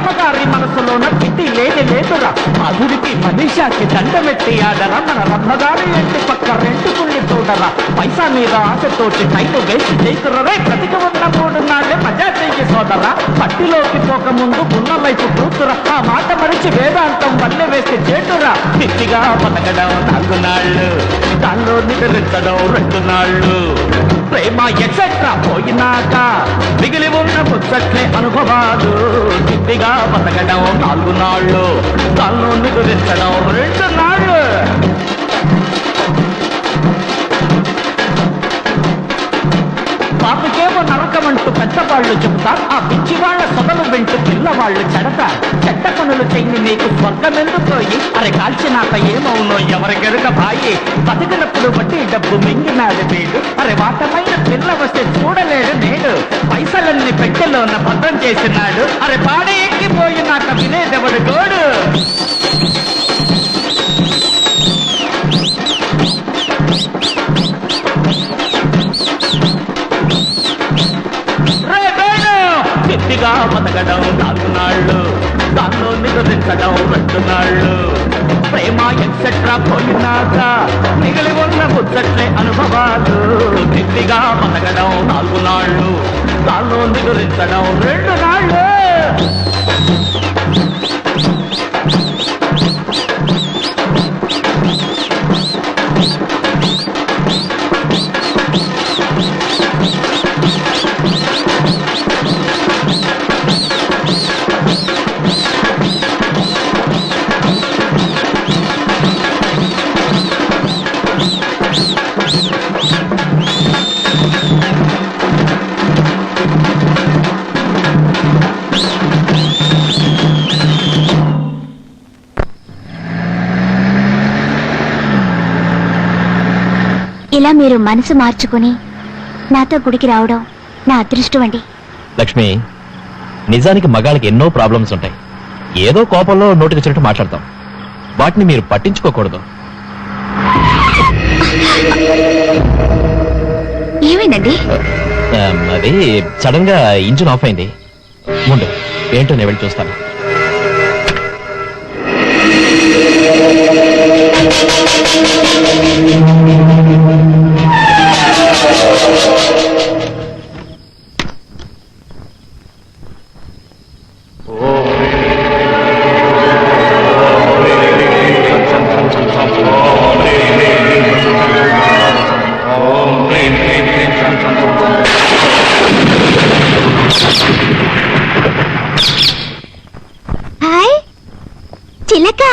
బామ్మగారి మనసులోన పిట్టి లేదురా మధురికి మనీషాకి దండమెట్టి ఆడరా మన రమ్మగారి ఇంటి పక్క రెంటుకుని చూడరా పైసా మీద ఆశతోటి టైం వేస్ట్ చేయకుర్రే బ్రతికి ఉన్న 3 నాళ్ళే మజా చెయ్యి సోదరా పట్టిలోకి పోకముందు ఉన్న వైపు కూతురా ఆ మాట మరిచి వేదాంతం వల్లె వేస్తే చేటురా తిట్టిగా బతకడం 4 నాళ్ళు దానిలో నిద్రించడం 2 నాళ్ళు ప్రేమ ఎక్సెట్రా పోయినాక మిగిలి ఉన్న ముచ్చట్లే అనుభవాలు తిట్టిగా బతకడం 4 నాళ్ళు దానిలో నిద్రించడం 2 నాళ్ళు పాపకేమో నరకమంటూ పెద్దవాళ్ళు చెబుతారు ఆ పిచ్చి వాళ్ళ సొదలు వింటూ పిల్లవాళ్ళు చెడతారు చెడ్డ పనులు చెయ్యి నీకు స్వర్గమెందుకోయి అరే కాల్చినాక ఏమవునో ఎవరికెరుక బాయి బతికినప్పుడు వడ్డీ డబ్బు మింగినాడు వీడు అరే వాటమైన పిల్ల వస్తే చూడలేడు నేడు పైసలన్నీ పెట్టెలోన భద్రం చేసినాడు అరే పాడ ఎక్కిపోయినాక వినేదెవడు గోడు తిట్టిగా బతకడం 4 నాళ్ళు దానిలో నిద్రించడం 2 నాళ్ళు ప్రేమ ఎక్సెట్రా పోయినాక మిగిలి ఉన్న ముచ్చట్లే అనుభవాలు తిట్టిగా బతకడం 4 నాళ్ళు దానిలో నిద్రించడం 2 నాళ్ళు ఇలా మీరు మనసు మార్చుకుని నాతో గుడికి రావడం నా అదృష్టం అండి. లక్ష్మి, నిజానికి మగాళ్ళకి ఎన్నో ప్రాబ్లమ్స్ ఉంటాయి. ఏదో కోపంలో నోటికి వచ్చినట్టు మాట్లాడతాం. వాటిని మీరు పట్టించుకోకూడదు. ఏమైందండి? అది సడన్ గా ఇంజిన్ ఆఫ్ అయింది. ముందు ఏంటో నేను వెళ్ళి చూస్తాను. హాయ్ చిలక.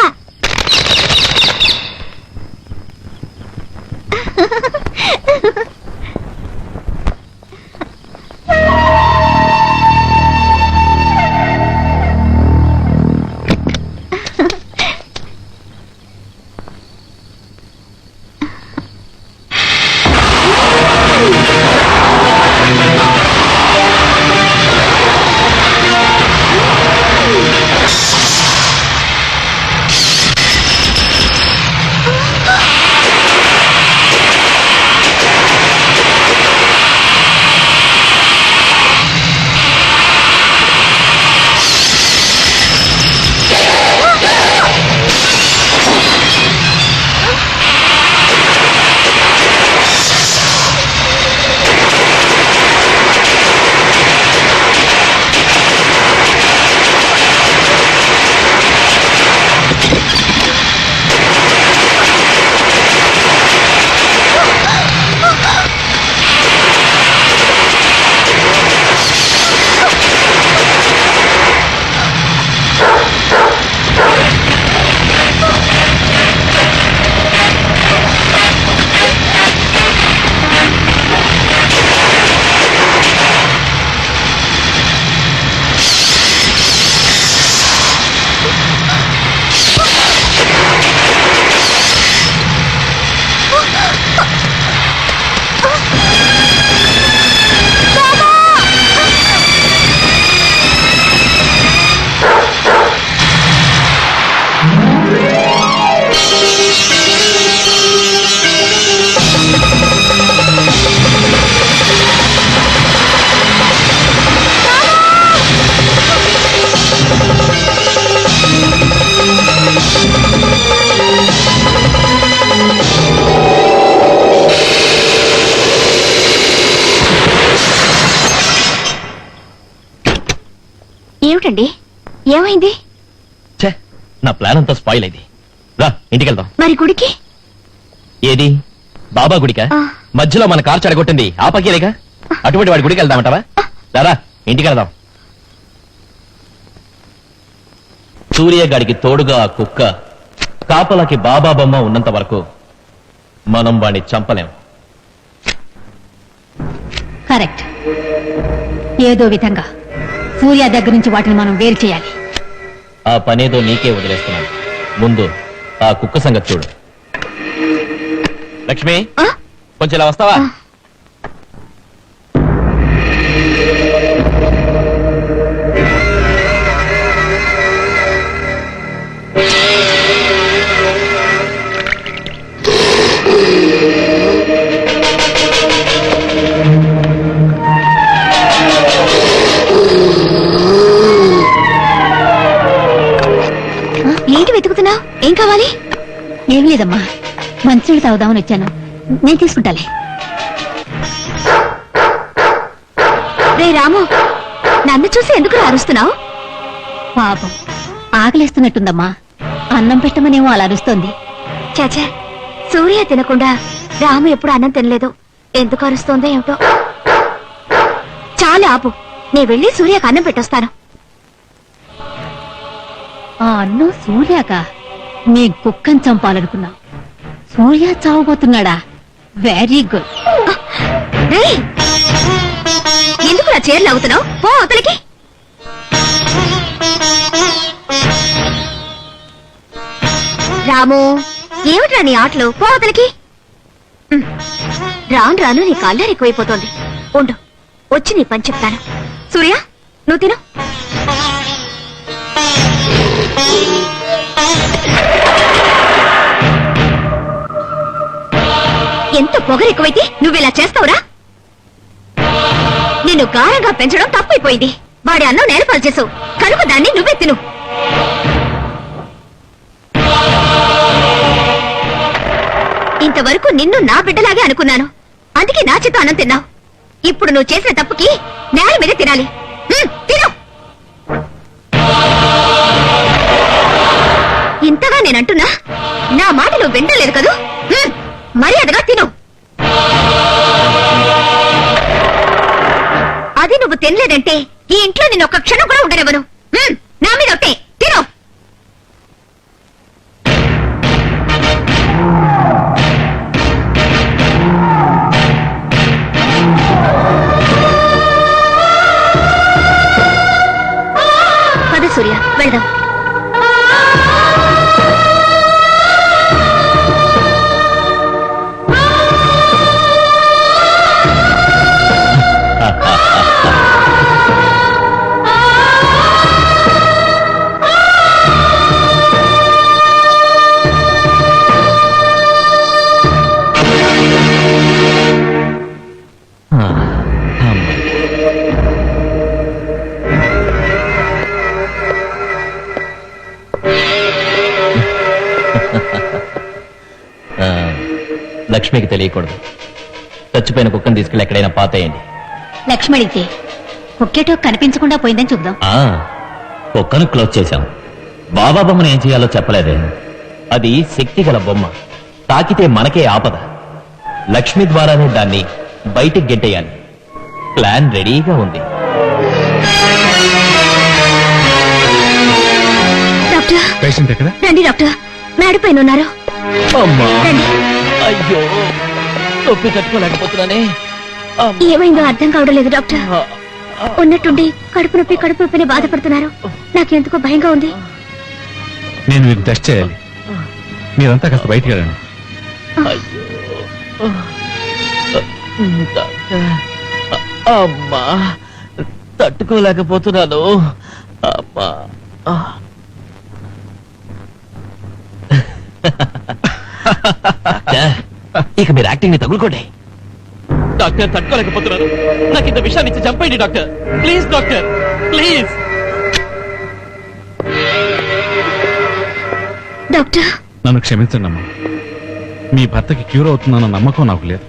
ఏమిటండి ఏమైంది? ఛే, నా ప్లాన్ అంతా స్పాయిల్ అయింది. రా ఇంటికి వెళ్దాం. మరి గుడికి? ఏది బాబా గుడికా? ఆ. మధ్యలో మన కార్ చెడగొట్టింది ఆ పక్కలేగా. అటువంటి వాడి గుడికి వెళ్దామంటావా? రారా ఇంటికి వెళ్దాం. సూర్యగాడికి తోడుగా ఆ కుక్క, కాపలకి బాబా బొమ్మ ఉన్నంత వరకు మనం వాడిని చంపలేం. కరెక్ట్. ఏదో విధంగా సూర్య దగ్గర నుంచి వాటిని మనం వేరు చేయాలి. ఆ పనేదో నీకే వదిలేస్తున్నాను. ముందు ఆ కుక్క సంగతి చూడు. లక్ష్మి, ఆ? కొంచెం ఇలా వస్తావా? ఏంటి వెతుకుతున్నావు? ఏం కావాలి? ఏం లేదమ్మా, మంచినీళ్ళు తాగుదామని వచ్చాను. నేను తీసుకుంటాలే. రే రాము, నన్ను చూసి ఎందుకు అరుస్తున్నావు? పాపం ఆకలిస్తున్నట్టుందమ్మా. అన్నం పెట్టమనేమో అలా అరుస్తోంది. చాచా, సూర్య తినకుండా రాము ఎప్పుడు అన్నం తినలేదు. ఎందుకు అరుస్తోందో ఏమిటో. చాలా ఆపు, నేను వెళ్ళి సూర్యకు అన్నం పెట్టొస్తాను. ఆ అన్నం సూర్యాక? నీ కుక్కని చంపాలనుకున్నావు, సూర్య చావబోతున్నాడా? Very good. రేయ్, ఎందుకు నా చీరలు అవుతున్నావు? పో అవతలికి. రాము, ఏమిట్రా నీ ఆటలు? పో అవతలికి. రాను రాను నీ కల్లరి ఎక్కువైపోతోంది. ఉండు, వచ్చి నీ పని చెప్తాను. సూర్య, నువ్వు తిను. ఎంత పొగరు ఎక్కువైతే నువ్విలా చేస్తావురా? నిన్ను గారంగా పెంచడం తప్పైపోయింది. వాడి అన్నం నేలపాలు చేసావు కనుక దాన్ని నువ్వే తిను. ఇంతవరకు నిన్ను నా బిడ్డలాగే అనుకున్నాను, అందుకే నా చేత అన్నం తిన్నావు. ఇప్పుడు నువ్వు చేసిన తప్పుకి నేల మీద తినాలి. తిను. ఇంతగా నేనంటున్నా నా మాట నువ్వు వింటలేదు కదూ? మర్యాదగా తిను. అది నువ్వు తినలేదంటే ఈ ఇంట్లో నేను ఒక్క క్షణం కూడా ఉండనివ్వను. నా మీద ఒట్టే, తిను. పద సూర్య, వెళ్దాం. లక్ష్మికి తెలియకూడదు. చచ్చిపోయిన కుక్కను తీసుకెళ్ళి ఎక్కడైనా పాతేయండి. లక్ష్మణితే కుక్కేటో కనిపించకుండా పోయిందని చూద్దాం. కుక్కను క్లోజ్ చేశాం. బాబా బొమ్మను ఏం చేయాలో చెప్పలేదే. అది శక్తిగల బొమ్మ, తాకితే మనకే ఆపద. లక్ష్మి ద్వారానే దాన్ని బయటికి గెట్టేయాలి. ప్లాన్ రెడీగా ఉంది. డాక్టర్, పేషెంట్ ఎక్కడ? రండి డాక్టర్, మేడపైన ఉన్నారు. అమ్మా, రండి. అయ్యో, నొప్పి తట్టుకోలేకపోతున్నానే. ఏమైందో అర్థం కావడం లేదు డాక్టర్. ఉన్నట్టుండి కడుపు నొప్పిని బాధపడుతున్నారు. నాకెందుకో భయంగా ఉంది. నేను మీకు టెస్ట్ చేయాలి. మీరంతా కాస్త బయటికి వెళ్ళండి. అమ్మా, తట్టుకోలేకపోతున్నాను. అమ్మా, ఇక మీరు యాక్టింగ్ ని తగులుకోండి. డాక్టర్, తట్టుకోలేకపోతున్నాను. నాకు ఇంత విషయాన్ని ఇచ్చి చంపండి doctor. Please doctor, please. Doctor, నన్ను క్షమించండి అమ్మా. మీ భర్తకి క్యూర్ అవుతుందన్న నమ్మకం నాకు లేదు.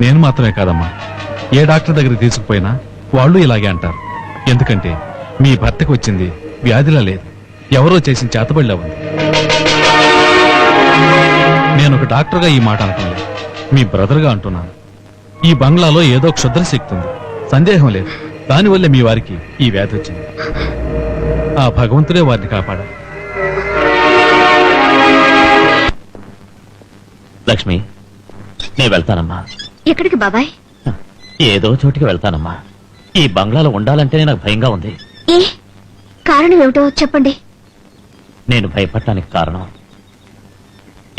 నేను మాత్రమే కాదమ్మా, ఏ డాక్టర్ దగ్గరికి తీసుకుపోయినా వాళ్ళు ఇలాగే అంటారు. ఎందుకంటే మీ భర్తకు వచ్చింది వ్యాధిలా లేదు, ఎవరో చేసిన చేతబడిలా ఉంది. నేను ఒక డాక్టర్గా ఈ మాట అంటున్నాను, మీ బ్రదర్గా అంటున్నాను. ఈ బంగ్లాలో ఏదో క్షుద్ర శక్తి ఉంది, సందేహం లేదు. దానివల్లే మీ వారికి ఈ వ్యాధి వచ్చింది. ఆ భగవంతుడే వారిని కాపాడాలి. లక్ష్మి, నేను వెళ్తానమ్మా. ఎక్కడికి బాబాయ్? ఏదో చోటికి వెళ్తానమ్మా. ఈ బంగ్లాలో ఉండాలంటేనే నాకు భయంగా ఉంది. ఏ కారణం ఏమిటో చెప్పండి. నేను భయపడటానికి కారణం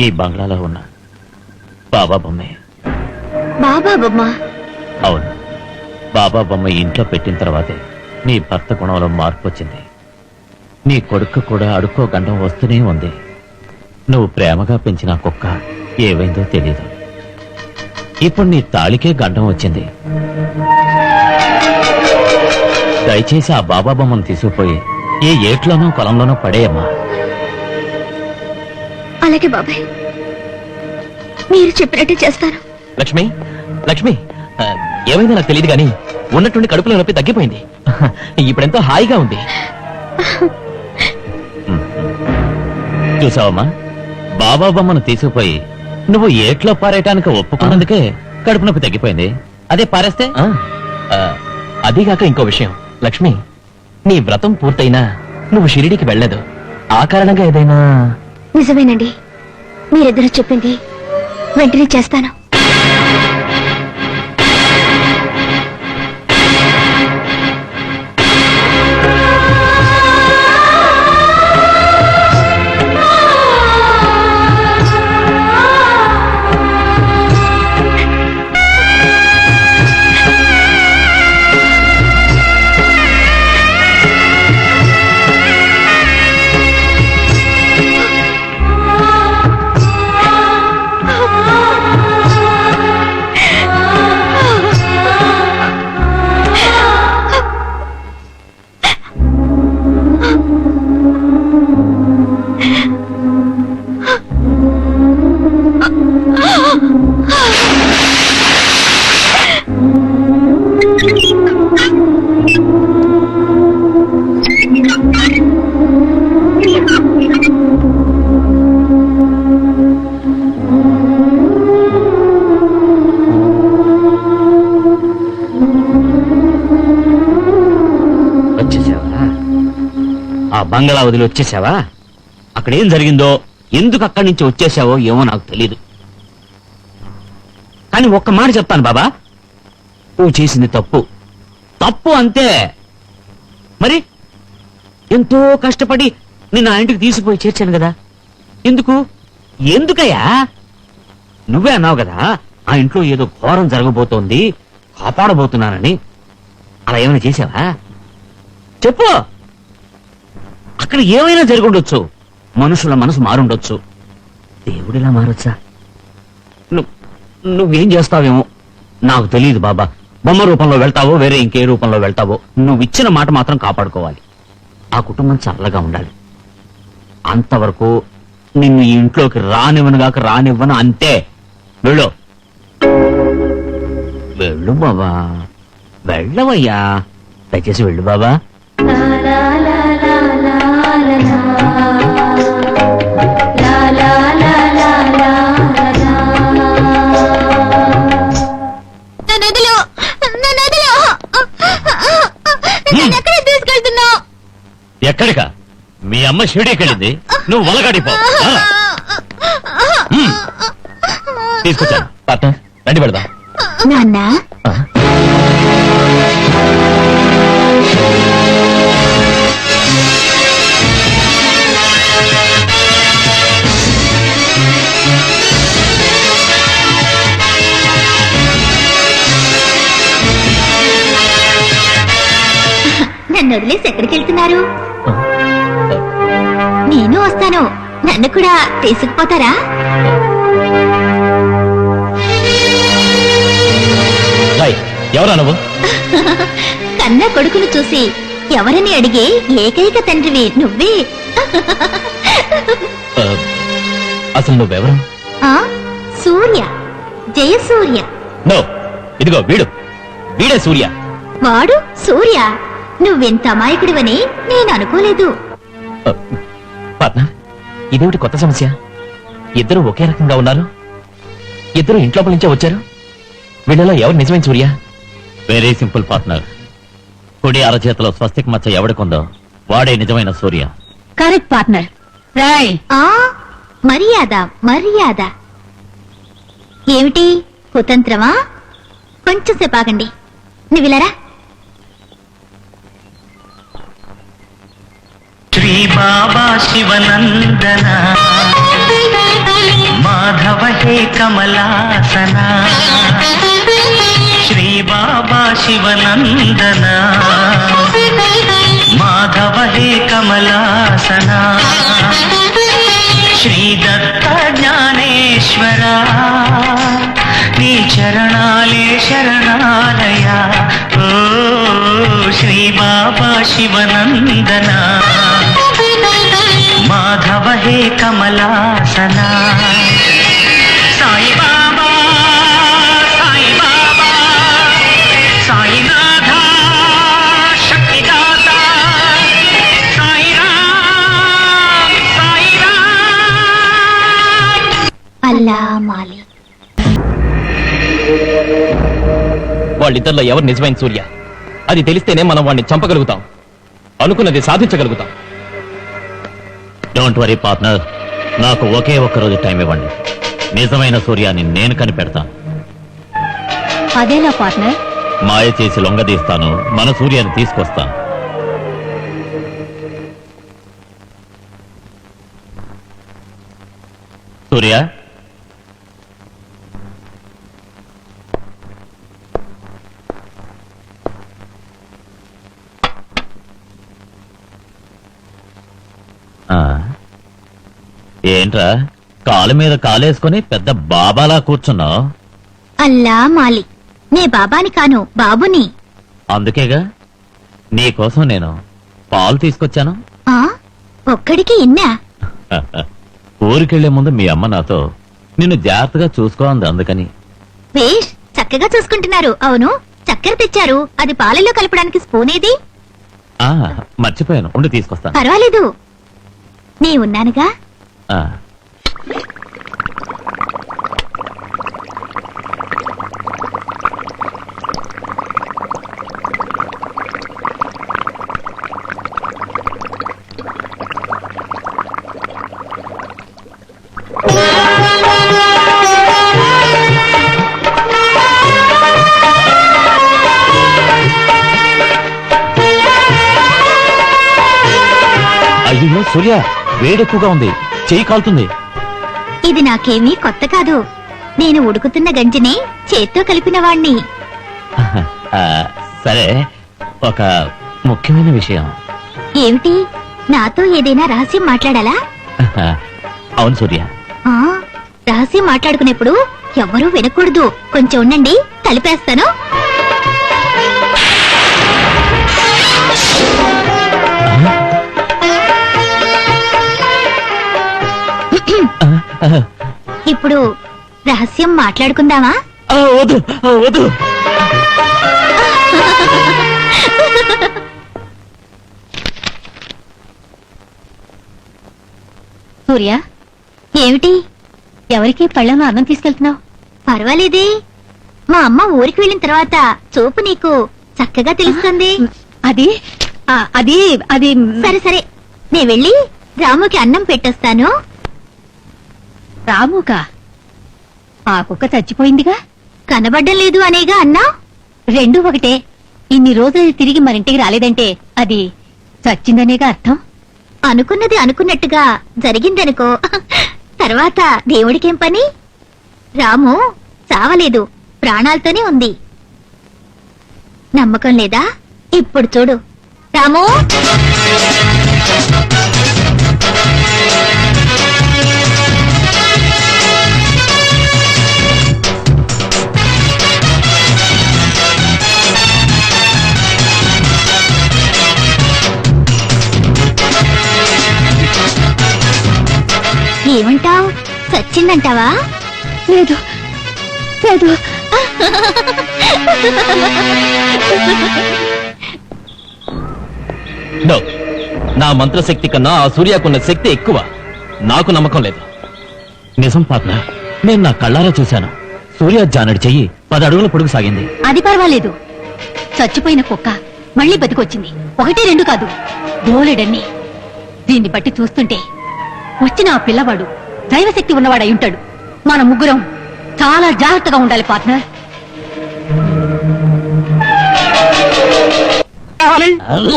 ఈ బంగ్లాలో ఉన్న బాబా బొమ్మే. బాబా బొమ్మ? అవును, బాబా బొమ్మ ఇంట్లో పెట్టిన తర్వాతే నీ భర్త గుణంలో మార్పు వచ్చింది. నీ కొడుకు కూడా అడుక్కో గండం వస్తూనే ఉంది. నువ్వు ప్రేమగా పెంచిన కుక్క ఏవైందో తెలీదు. ఇప్పుడు నీ తాళికే గండం వచ్చింది. దయచేసి ఆ బాబా బొమ్మను తీసుకుపోయి ఏ ఏట్లోనో పొలంలోనో పడేయమ్మా. అలాగే బాబాయ్, మీరు చెప్పినట్టే చేస్తాను. లక్ష్మి, లక్ష్మి, ఏమైందో నాకు తెలియదు కానీ ఉన్నట్టుండి కడుపులో నొప్పి తగ్గిపోయింది. ఇప్పుడెంతో హాయిగా ఉంది. చూసావమ్మా, బాబా బొమ్మను తీసుకుపోయి నువ్వు ఏట్లో పారేయటానికి ఒప్పుకున్నందుకే కడుపు నొప్పి తగ్గిపోయింది. అదే పారేస్తే అదీగాక ఇంకో విషయం లక్ష్మి, నీ వ్రతం పూర్తయినా నువ్వు షిరిడీకి వెళ్ళలేదు. ఆ కారణంగా ఏదైనా? నిజమేనండి, మీరిద్దరూ చెప్పింది వెంటనే చేస్తాను. బంగ్లా వదిలి వచ్చేసావా? అక్కడేం జరిగిందో, ఎందుకు అక్కడి నుంచి వచ్చేసావో ఏమో నాకు తెలీదు. కానీ ఒక్క మాట చెప్తాను బాబా, నువ్వు చేసింది తప్పు. తప్పు అంతే. మరి ఎంతో కష్టపడి నిన్ను ఆ ఇంటికి తీసుకుపోయి చేర్చాను కదా, ఎందుకయ్యా? నువ్వే అన్నావు కదా ఆ ఇంట్లో ఏదో ఘోరం జరగబోతోంది, కాపాడబోతున్నానని. అలా ఏమైనా చేసావా? చెప్పు. అక్కడ ఏమైనా జరుగుండొచ్చు, మనుషుల మనసు మారుండొచ్చు, దేవుడిలా మారొచ్చా? నువ్వేం చేస్తావేమో నాకు తెలియదు బాబా. బొమ్మ రూపంలో వెళ్తావో వేరే ఇంకే రూపంలో వెళ్తావో, నువ్వు ఇచ్చిన మాట మాత్రం కాపాడుకోవాలి. ఆ కుటుంబం చల్లగా ఉండాలి. అంతవరకు నిన్ను ఈ ఇంట్లోకి రానివ్వను అంతే. వెళ్ళు వెళ్ళు బాబా, వెళ్ళవయ్యా, దయచేసి వెళ్ళు బాబా. ఎక్కడికా? మీ అమ్మ షిరిడీకి వెళ్ళింది, నువ్వు వలగాడిపో. తీసుకొచ్చాను. పార్ట్నర్ రండి పెడదాం. నాన్న, నన్ను వదిలేసి ఎక్కడికి వెళ్తున్నారు? నేను వస్తాను, నన్ను కూడా తీసుకుపోతారా? ఎవరా నువ్వు? కన్న కొడుకును చూసి ఎవరని అడిగే ఏకైక తండ్రివి నువ్వే. అసలు నువ్వెవరు? సూర్య, జయసూర్య. నో, ఇదిగో వీడే సూర్య. వాడు సూర్య? నువ్వెంత అమాయకుడివని నేను అనుకోలేదు. పార్ట్నర్, ఇదేమిటి కొత్త సమస్య? ఇద్దరు ఒకే రకంగా ఉన్నారు. ఇద్దరు ఇంట్లో నుంచే వచ్చారు. వీళ్ళలో ఎవరు నిజమైన సూర్య? Very simple partner. కుడి అరచేతిలో స్వస్తిక్ మచ్చ ఎవడికుందో వాడే నిజమైన సూర్య. Correct partner. రాయ్ ఆ మర్యాద మర్యాద. ఏమిటి కుతంత్రమా? కొంచెం సేపు ఆగండి. నువ్విలరా. శ్రీ బాబా శివనందన మాధవ హే కమలాసన, శ్రీ బాబా శివనందన మాధవ హే కమలాసన, శ్రీ దత్త జ్ఞానేశ్వర నీ చరణాలే శరణాలయ. ఓ శ్రీ బాబా శివనందన మాధవ హే కమలాసన. సాయి బాబా సాయి బాబా సాయినాథ శక్తిదాత సాయి రామ్ సాయి రామ్. అల్లా మాలి. వాళ్ళిద్దరిలో ఎవరు నిజమైన సూర్య? అది తెలిస్తేనే మనం వాడిని చంపగలుగుతాం, అనుకున్నది సాధించగలుగుతాం. డోంట్ వరీ పార్ట్నర్, నాకు ఒకే ఒక్క రోజు టైం ఇవ్వండి. నిజమైన సూర్యాన్ని నేను కనిపెడతాను. అదేనా పార్ట్నర్? మాయ చేసి లొంగదీస్తాను, మన సూర్యాన్ని తీసుకొస్తాను. సూర్య, ఏంట్రా కాలు మీద కాలేసుకుని పెద్ద బాబాలా కూర్చున్నావు? అల్లా మాలి. నే బాబాని కాను, బాబుని. అందుకేగా నీకోసం నేను పాలు తీసుకొచ్చాను. ఆ ఒక్కడికి ఇన్నా? ఊరికెళ్లే ముందు మీ అమ్మ నాతో నిన్ను జాగ్రత్తగా చూసుకోంది, అందుకని. వేష్, చక్కగా చూసుకుంటున్నారు. అవును, చక్కెర తెచ్చారు. అది పాలలో కలపడానికి స్పూన్ ఏది? ఆ మర్చిపోయాను, ఉండి తీసుకొస్తాను. పర్వాలేదు, నీ ఉన్నానుగా. ఆ, అయ్యో సూర్య, వేడెక్కువగా ఉంది, చెయ్యి కాలుతుంది. ఇది నాకేమీ కొత్త కాదు. నేను ఉడుకుతున్న గంజిని చేత్తో కలిపిన వాణ్ణి. ఆ, సరే, ఒక ముఖ్యమైన విషయం. ఏమిటి? నాతో ఏదైనా రహస్యం మాట్లాడాలా? అవును సూర్య. ఆ రహస్యం మాట్లాడుకునేప్పుడు ఎవ్వరూ వినకూడదు. కొంచెం ఉండండి, కలిపేస్తాను. ఇప్పుడు రహస్యం మాట్లాడుకుందామా? వద్దు వద్దు. సూర్య, ఏమిటి? ఎవరికి పళ్ళను అన్నం తీసుకెళ్తున్నావు? పర్వాలేదే, మా అమ్మ ఊరికి వెళ్ళిన తర్వాత చూపు నీకు చక్కగా తెలుస్తుంది. అది అది అది సరే సరే, నే వెళ్ళి రాముకి అన్నం పెట్టొస్తాను. రాముకా? ఆ కుక్క చచ్చిపోయిందిగా. కనబడ్డం లేదు అనేగా అన్నా. రెండూ ఒకటే. ఇన్ని రోజులు తిరిగి మరింటికి రాలేదంటే అది చచ్చిందనేగా అర్థం. అనుకున్నది అనుకున్నట్టుగా జరిగిందనుకో. తర్వాత దేవుడికేం పని? రాము చావలేదు, ప్రాణాలతోనే ఉంది. నమ్మకం లేదా? ఇప్పుడు చూడు. రాము, ఏమంటావ్? చచ్చిందంటావా? లేదు లేదు. నో, నా మంత్రశక్తి కన్నా ఆ సూర్యకున్న శక్తి ఎక్కువ. నాకు నమ్మకం లేదు. నిజం పార్ట్నర్, నేను నా కళ్ళారా చూశాను. సూర్య జానడి చెయ్యి 10 అడుగుల పొడుగు సాగింది. అది పర్వాలేదు. చచ్చిపోయిన కుక్క మళ్ళీ బతికొచ్చింది. 1, 2 కాదు, బోలెడన్ని. దీన్ని బట్టి చూస్తుంటే వచ్చిన ఆ పిల్లవాడు దైవశక్తి ఉన్నవాడై ఉంటాడు. మన ముగ్గురం చాలా జాగ్రత్తగా ఉండాలి పార్ట్నర్.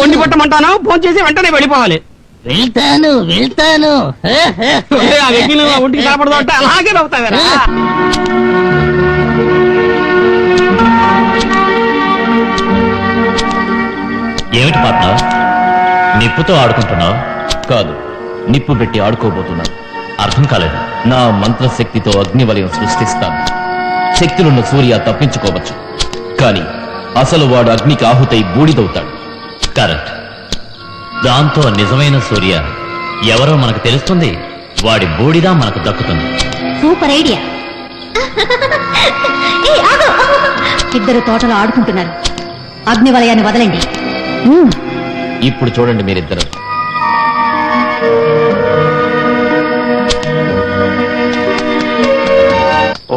వండి పట్టమంటాను, ఫోన్ చేసి వెంటనే వెళ్ళిపోవాలి. వెళ్తాను ఆ వెక్కిలు ఒంటికి కాపాడదు అంటే అలాగే నవ్వుతావేరా. ఏమిటి పార్ట్నర్, నిప్పుతో ఆడుకుంటున్నావు? కాదు, నిప్పు పెట్టి ఆడుకోబోతున్నాను. అర్థం కాలేదు. నా మంత్రశక్తితో అగ్నివలయం సృష్టిస్తాను. శక్తులున్న సూర్య తప్పించుకోవచ్చు, కానీ అసలు వాడు అగ్నికి ఆహుతై బూడిదవుతాడు. కరెక్ట్. దాంతో నిజమైన సూర్య ఎవరో మనకు తెలుస్తుంది, వాడి బూడిదా మనకు దక్కుతుంది. Super idea. ఇద్దరు తోటలో ఆడుకుంటున్నారు. అగ్ని వలయాన్ని వదలండి. ఇప్పుడు చూడండి మీరిద్దరు.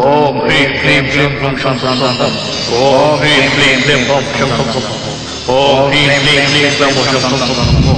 ఓం హ్రీం క్లీం క్లీం క్లం శం శం శం. ఓం హ్రీం క్లీం క్లీం ఓం శం శం శం. ఓం హ్రీం క్లీం క్లీం క్లం శం శం శం.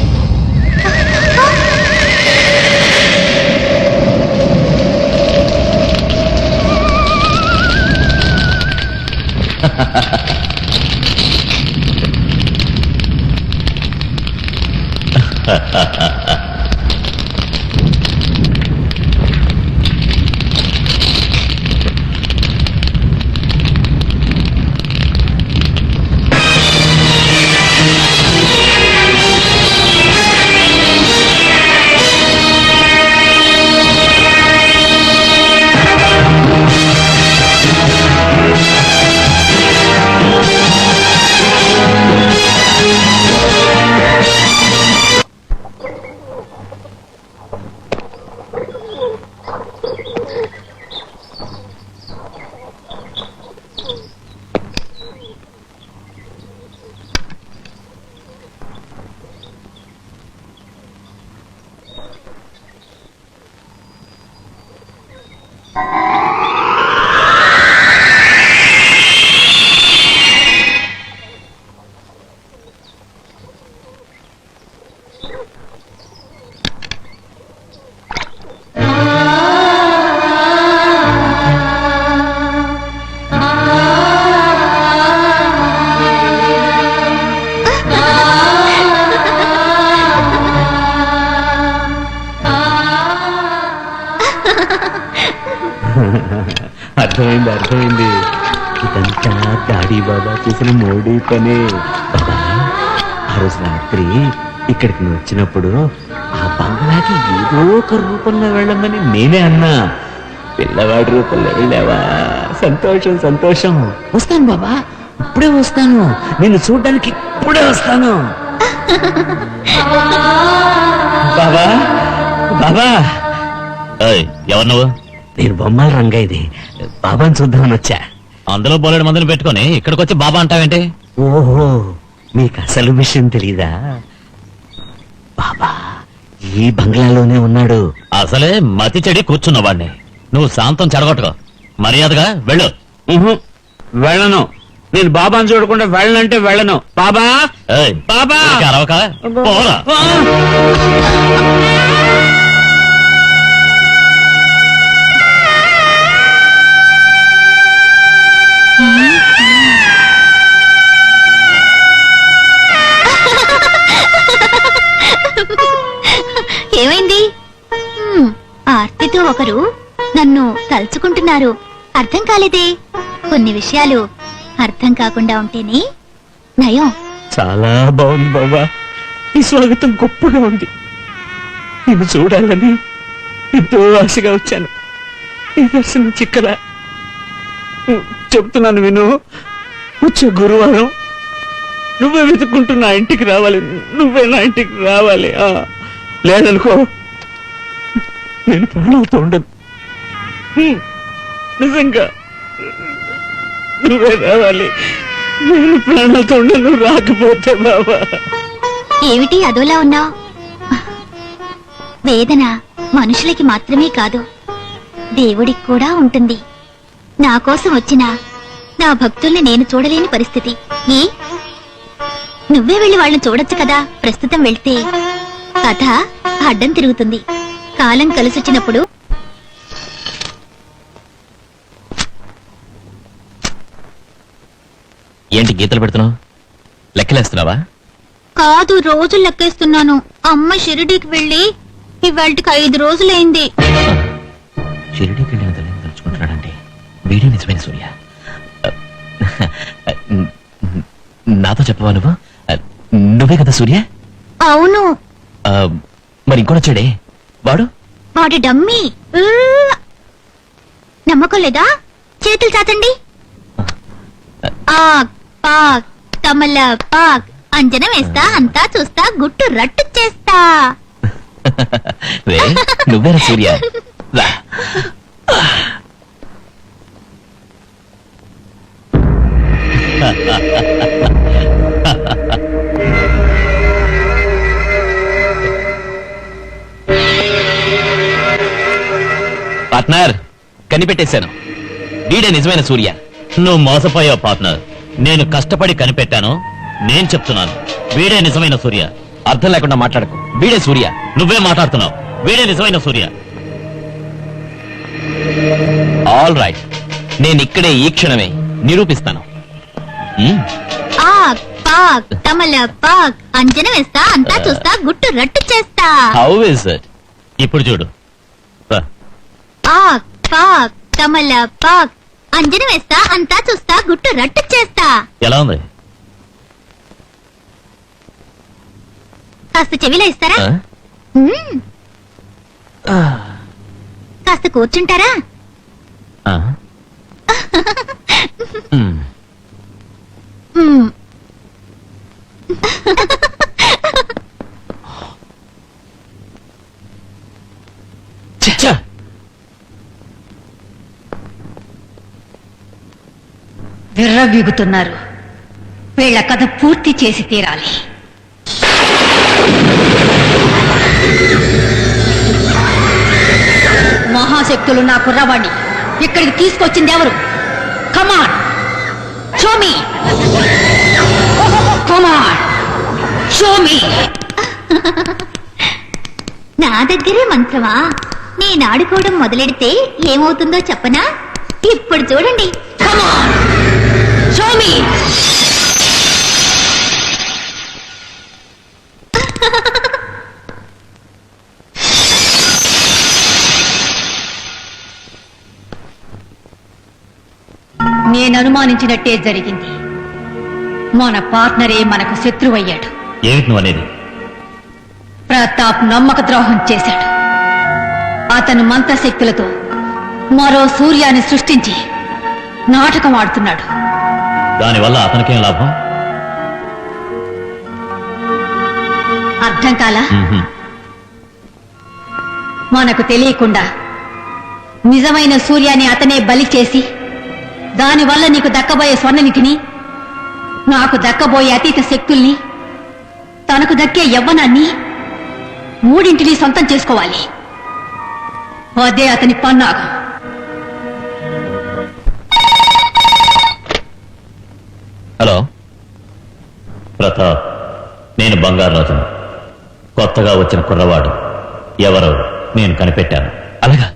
అర్థమైంది. ఇదంతా డాడీ బాబా చేసిన మోడీ పనే. బాబా, ఆ రోజు రాత్రి ఇక్కడికి నువ్వు వచ్చినప్పుడు ఆ బంగ్లాకి ఏదో ఒక రూపంలో వెళ్ళమని నేనే అన్నా. పిల్లవాడి రూపంలో వెళ్ళావా? సంతోషం. వస్తాను బాబా, ఇప్పుడే వస్తాను. నిన్ను చూడ్డానికి ఇప్పుడే వస్తాను. బాబా ఎవరు నువ్వు? నేను బొమ్మల రంగయ్యది. బాబాని చూద్దామని వచ్చా. అందులో బోలెడు మందిని పెట్టుకొని ఇక్కడికి వచ్చి బాబా అంటావేంటి? ఓహో, మీకు అసలు విషయం తెలీదా? బాబా ఈ బంగ్లాలోనే ఉన్నాడు. అసలే మతి చెడి కూర్చున్నవాడిని. నువ్వు శాంతం చెడగొట్టుకో. మర్యాదగా వెళ్ళు. వెళ్ళను. నేను బాబాని చూడకుండా వెళ్ళనంటే వెళ్ళను. బాబా బాబా అరవక పోరా. ఏమైంది? ఆర్తితో ఒకరు నన్ను తలుచుకుంటున్నారు. అర్థం కాలేదే. కొన్ని విషయాలు అర్థం కాకుండా ఉంటేనే నయం. చాలా బాగుంది బాబా. ఈ స్వాగతం గొప్పగా ఉంది. నిన్ను చూడాలని ఎంతో ఆశగా వచ్చాను. ఈ దర్శనం చిక్కలా. చెప్తున్నాను విను. వచ్చే గురువారం నువ్వే వెతుక్కుంటూ నా ఇంటికి రావాలి. నువ్వే నా ఇంటికి రావాలి. లేదనుకో నేను ప్రాణాలతో ఉండను. నిజంగా నువ్వే రావాలి. నేను ప్రాణాలతో ఉండను. రాకపోతే బాబా ఏమిటి అదోలా ఉన్నావు? వేదన మనుషులకి మాత్రమే కాదు, దేవుడికి కూడా ఉంటుంది. నా కోసం వచ్చిన నా భక్తుల్ని నేను చూడలేని పరిస్థితి. నువ్వే వెళ్ళి వాళ్ళని చూడొచ్చు కదా. ప్రస్తుతం వెళ్తే కథ అడ్డం తిరుగుతుంది. కాలం కలిసొచ్చినప్పుడు ఏంటి గీతలు పెడుతున్నావు? లెక్కలేస్తున్నావా? కాదు, రోజులు లెక్కేస్తున్నాను. అమ్మ షిరిడీకి వెళ్ళి ఇవాళకి 5 రోజులైంది. షిరిడీకి వెళ్ళిన తల్లిని తలుచుకుంటున్నాడంటే వీడియో నిజమైన సూర్య. నాతో చెప్పవా నువ్వు? నువ్వే కదా సూర్య? అవును. మరి ఇంకోటొచ్చాడే వాడు? వాడి డమ్మీ. నమ్మకం లేదా? చేతులు చాచండి. ఆక్ పాక్ కమల పాక్ అంజనం వేస్తా, అంతా చూస్తా, గుట్టు రట్టు చేస్తా. నువ్వేనా సూర్య? పార్ట్నర్, కనిపెట్టేశాను. వీడే నిజమైన సూర్య. నువ్వు మోసపోయావు పార్ట్నర్. నేను కష్టపడి కనిపెట్టాను. నేను చెప్తున్నాను, వీడే నిజమైన సూర్య. అర్థం లేకుండా మాట్లాడకు. వీడే సూర్య. నువ్వే మాట్లాడుతున్నావు. వీడే నిజమైన సూర్య. ఆల్ రైట్, నేను ఇక్కడే ఈ క్షణమే నిరూపిస్తాను. ఆక్ పాక్ కమల పాక్ అంజనం వేస్తా, అంతా చూస్తా, గుట్టు రట్టు చేస్తా. How is it? ఇప్పుడు చూడు. ఆక్ పాక్ కమల పాక్ అంజనం వేస్తా, అంతా చూస్తా, గుట్టు రట్టు చేస్తా. ఎలా ఉంది? కాస్త చెవిలో ఇస్తారా? కాస్త కూర్చుంటారా? విర్రవీగుతున్నారు. వీళ్ళ కథ పూర్తి చేసి తీరాలి. మహాశక్తులు నా కుర్రవాణ్ణి ఇక్కడికి తీసుకొచ్చింది ఎవరు? కమాన్, షో మీ. కమాన్, షో మీ. నా దగ్గరే మంత్రమా? నేను ఆడుకోవడం మొదలెడితే ఏమవుతుందో చెప్పనా? ఇప్పుడు చూడండి. కమాన్, షో మీ. నేను అనుమానించినట్టే జరిగింది. మన పార్ట్నరే మనకు శత్రువయ్యాడు. ఏమిటి నువ్వు అనేది? ప్రతాప్ నమ్మక ద్రోహం చేశాడు. అతను మంత్రశక్తులతో మరో సూర్యాన్ని సృష్టించి నాటకం ఆడుతున్నాడు. దానివల్ల అతనికేం లాభం? అర్థం కాలా? మనకు తెలియకుండా నిజమైన సూర్యాన్ని అతనే బలి చేసి దానివల్ల నీకు దక్కబోయే స్వర్ణనిధిని, నాకు దక్కబోయే అతీత శక్తుల్ని, తనకు దక్కే యవ్వనాన్ని, మూడింటిని సొంతం చేసుకోవాలి. అదే అతని పన్నాగం. హలో ప్రతాప్, నేను బంగారాజును. కొత్తగా వచ్చిన కుర్రవాడు ఎవరో నేను కనిపెట్టాను. అలాగా?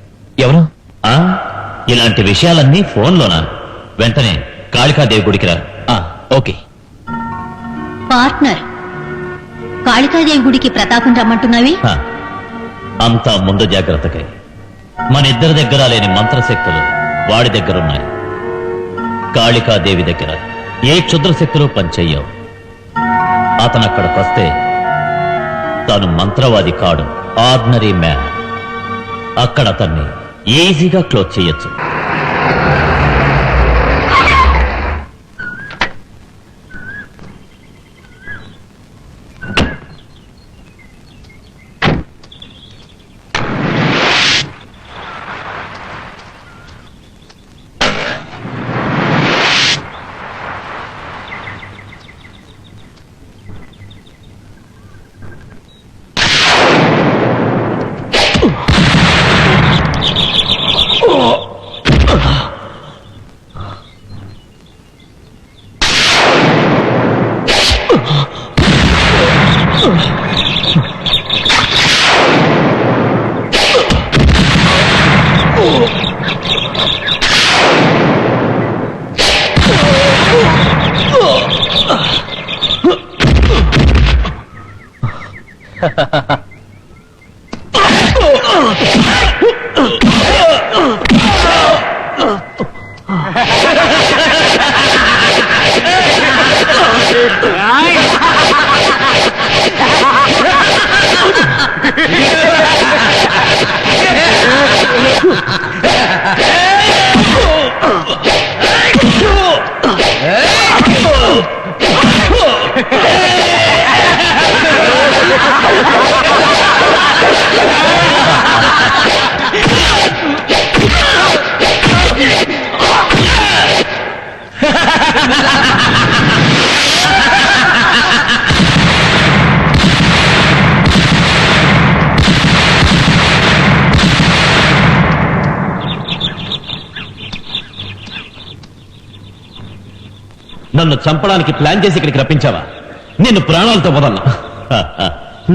ఎవరు? ఇలాంటి విషయాలన్నీ ఫోన్లోనా? వెంటనే కాళికాదేవి గుడికి రా. ఓకే. పార్ట్నర్, కాళికాదేవి గుడికి ప్రతాపం రమ్మంటున్నావి? అంతా ముందు జాగ్రత్తకై. మన ఇద్దరి దగ్గర లేని మంత్రశక్తులు వాడి దగ్గరున్నాయి. కాళికాదేవి దగ్గర ఏ క్షుద్రశక్తులు పనిచెయ్యవు. అతను అక్కడికొస్తే తాను మంత్రవాది కాడు, ఆర్డినరీ మ్యాన్. అక్కడ అతన్ని ఈజీగా క్లోజ్ చేయొచ్చు. నన్ను చంపడానికి ప్లాన్ చేసి ఇక్కడికి రప్పించావా? నిన్ను ప్రాణాలతో వదలను.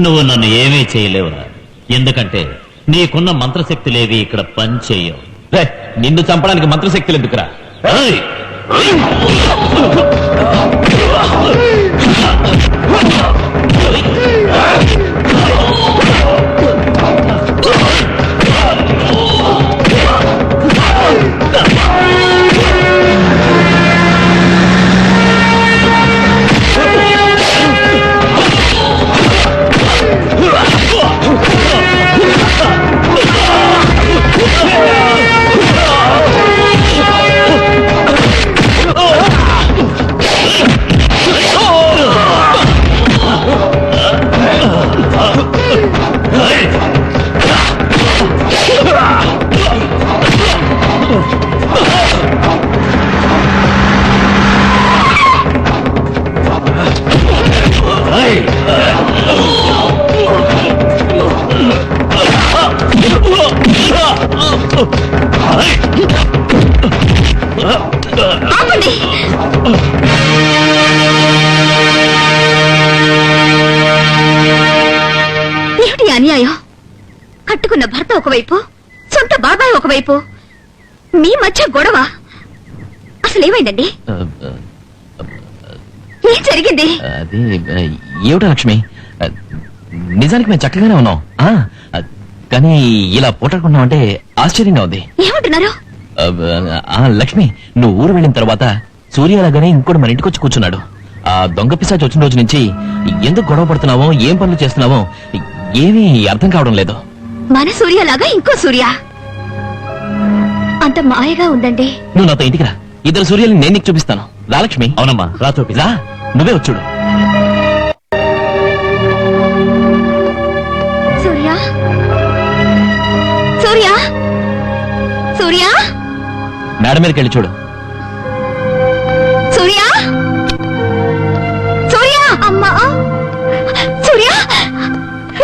నువ్వు నన్ను ఏమీ చేయలేవురా, ఎందుకంటే నీకున్న మంత్రశక్తులేవి ఇక్కడ పనిచేయవు. నిన్ను చంపడానికి మంత్రశక్తులు ఎందుకురా? ఏయ్! ఆపండి. ఏమిటి అన్యాయం? కట్టుకున్న భర్త ఒకవైపు, సొంత బాబాయ్ ఒకవైపు, మీ మధ్య గొడవ. అసలు ఏమైందండి? ఏం జరిగింది? అది ఏమిటా లక్ష్మి, నిజానికి మేము చక్కగానే ఉన్నాం. కానీ ఇలా పోటాడుకున్నాం అంటే ఆశ్చర్యంగా ఉంది. ఏమంటున్నారు? లక్ష్మి, నువ్వు ఊరు వెళ్ళిన తర్వాత సూర్యలాగానే ఇంకోటి మన ఇంటికి వచ్చి కూర్చున్నాడు. ఆ దొంగ పిశాచి వచ్చిన రోజు నుంచి ఎందుకు గొడవ పడుతున్నావో, ఏం పనులు చేస్తున్నావో ఏమీ అర్థం కావడం లేదు. మన సూర్యలాగా ఇంకో సూర్య? అంత మాయగా ఉందండి. నువ్వు నాతో ఇంటికి రా, ఇద్దరు సూర్యుల్ని నేను నీకు చూపిస్తాను. రా లక్ష్మి. అవునమ్మా, రా చూపి. రా, నువ్వే వచ్చుడు. సూర్య, సూర్య, సూర్య, మేడ మీదకి వెళ్ళి చూడు. సూర్య, సూర్య, అమ్మా, సూర్య,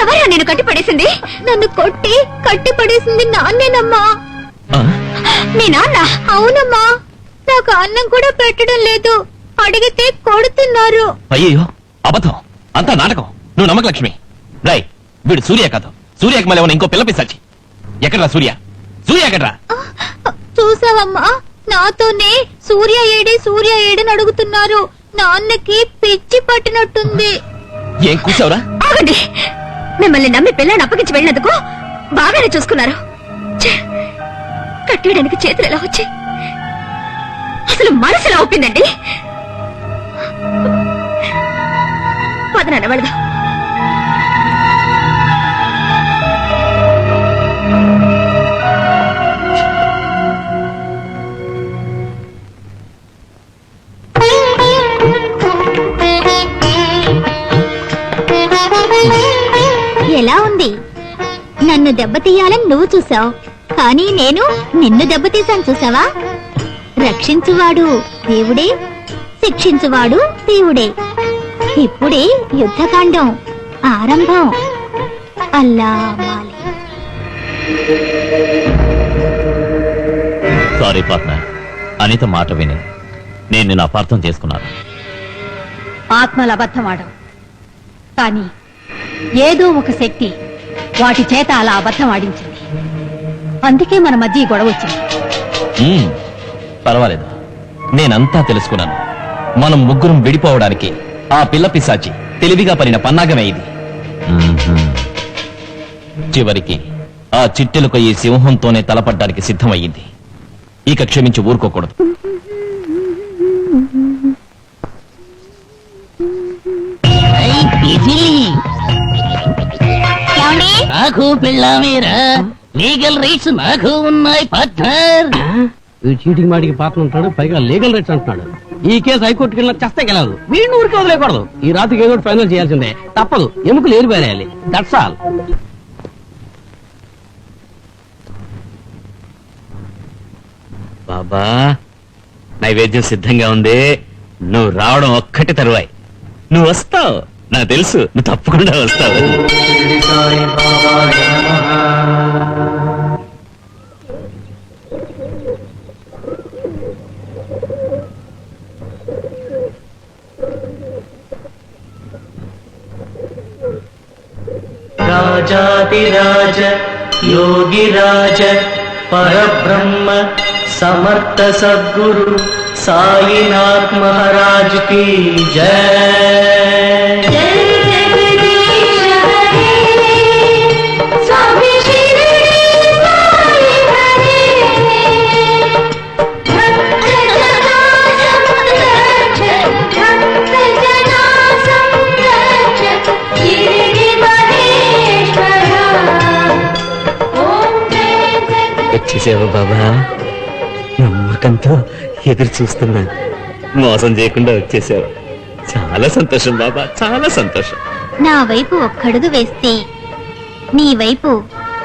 ఎవరా నేను కట్టి పడేసింది? నన్ను కొట్టి కట్టి పడేసింది నాన్నేనమ్మా. మీ నాన్న? అవునమ్మా, నాకు అన్నం కూడా పెట్టడం లేదు, అడిగితే కొడుతున్నారు. అయ్యో, అబద్ధం, అంతా నాటకం. నువ్వు నమ్మక లక్ష్మి. రై, వీడు సూర్య కాదు, సూర్యకి మళ్ళీ ఇంకో పిల్ల పిశాచి. ఎక్కడ్రా సూర్య? సూర్య ఎక్కడ్రా? చూసావమ్మా, నాతోనే సూర్య ఏడని అడుగుతున్నారు. నాన్నకి పిచ్చి పట్టినట్టుంది. ఏం కూర్చావురా? ఆగండి. మిమ్మల్ని నమ్మి పిల్లని అప్పగించి వెళ్ళినందుకు బాగానే చూసుకున్నారు. కట్టేయడానికి చేతులు ఎలా వచ్చి, అసలు మనసు ఎలా ఒప్పిందండి? పదనాన్న వెళదాం. ఎలా ఉంది? నన్ను దెబ్బతీయాలని నువ్వు చూసావు, కానీ నేను నిన్ను దెబ్బతీశాను. చూసావా? రక్షించువాడు దేవుడే, శిక్షించువాడు దేవుడే. ఇప్పుడే యుద్ధకాండం ఆరంభం. అల్లా మాలి. సారీ పార్ట్నర్, అనిత మాట విని నేను నిన్ను అపార్థం చేసుకున్నాను. ఆత్మల అబద్ధమాడం, కానీ ఏదో ఒక శక్తి వాటి చేత అలా అబద్ధం ఆడించింది. అందుకే మన మధ్య ఈ గొడవ వచ్చింది. పర్వాలేదు, నేనంతా తెలుసుకున్నాను. మనం ముగ్గురం విడిపోవడానికి ఆ పిల్ల పిశాచి తెలివిగా పడిన పన్నాగమే ఇది. చివరికి ఆ చిట్టెలుక ఈ సింహంతోనే తలపడ్డానికి సిద్ధమయ్యింది. ఇక క్షమించి ఊరుకోకూడదు. నాకు పెళ్ళామేరా, లీగల్ రైట్స్ నాకు ఉన్నాయి పార్ట్నర్. చీటింగ్ మాటికి పాత్ర ఉంటాడు, పైగా లీగల్ రైట్స్ అంటున్నాడు. ఈ కేసు హైకోర్టుకి వెళ్ళినా చేస్తే గెలవదు. వీడిని ఊరికి వదిలేకూడదు. ఈ రాత్రికి ఏదో ఫైనల్ చేయాల్సిందే, తప్పదు. ఎముకలు ఏరి పారేయాలి. That's all. బాబా, నైవేద్యం సిద్ధంగా ఉంది. నువ్వు రావడం ఒక్కటి తరువాయి. నువ్వు వస్తావు, నాకు తెలుసు. నువ్వు తప్పకుండా వస్తావు. राजाधिराज योगिराज परब्रह्म समर्थ सद्गुरु साईनाथ महाराज की जय। వచ్చేసావు బాబా, నమ్మకంతో ఎదురు చూస్తున్నాను. మోసం చేయకుండా వచ్చేసావు. చాలా సంతోషం బాబా, చాలా సంతోషం. నా వైపు ఒక్కడుగు వేస్తే నీ వైపు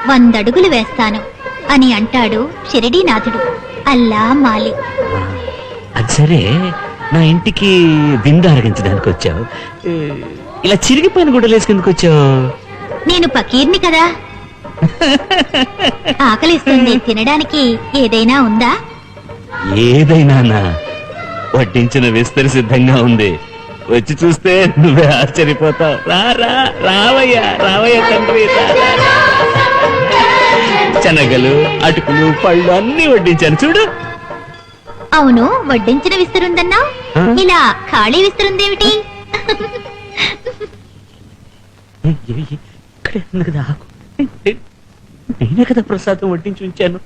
100 అడుగులు వేస్తాను అని అంటాడు షిరిడీనాథుడు. అల్లా మాలి. అది సరే, నా ఇంటికి విందు అరగించడానికి వచ్చావు. ఇలా చిరిగిపోయిన గుడ్డలేసుకెందుకు వచ్చావు? నేను పకీర్ని కదా. ఆకలిస్తుంది, తినడానికి ఏదైనా ఉందా? ఏదైనా వడ్డించిన విస్తరి సిద్ధంగా ఉంది. వచ్చి చూస్తే నువ్వే ఆశ్చర్యపోతావు. రావయ్యా, రావయ్య తండ్రి. శనగలు, అటుకులు, పళ్ళు అన్ని వడ్డించాను చూడు. అవును, వడ్డించిన విస్తరుందన్నా, ఇలా ఖాళీ విస్తరుందేమిటి? నేనే కదా ప్రసాదం వడ్డించి ఉంచాను.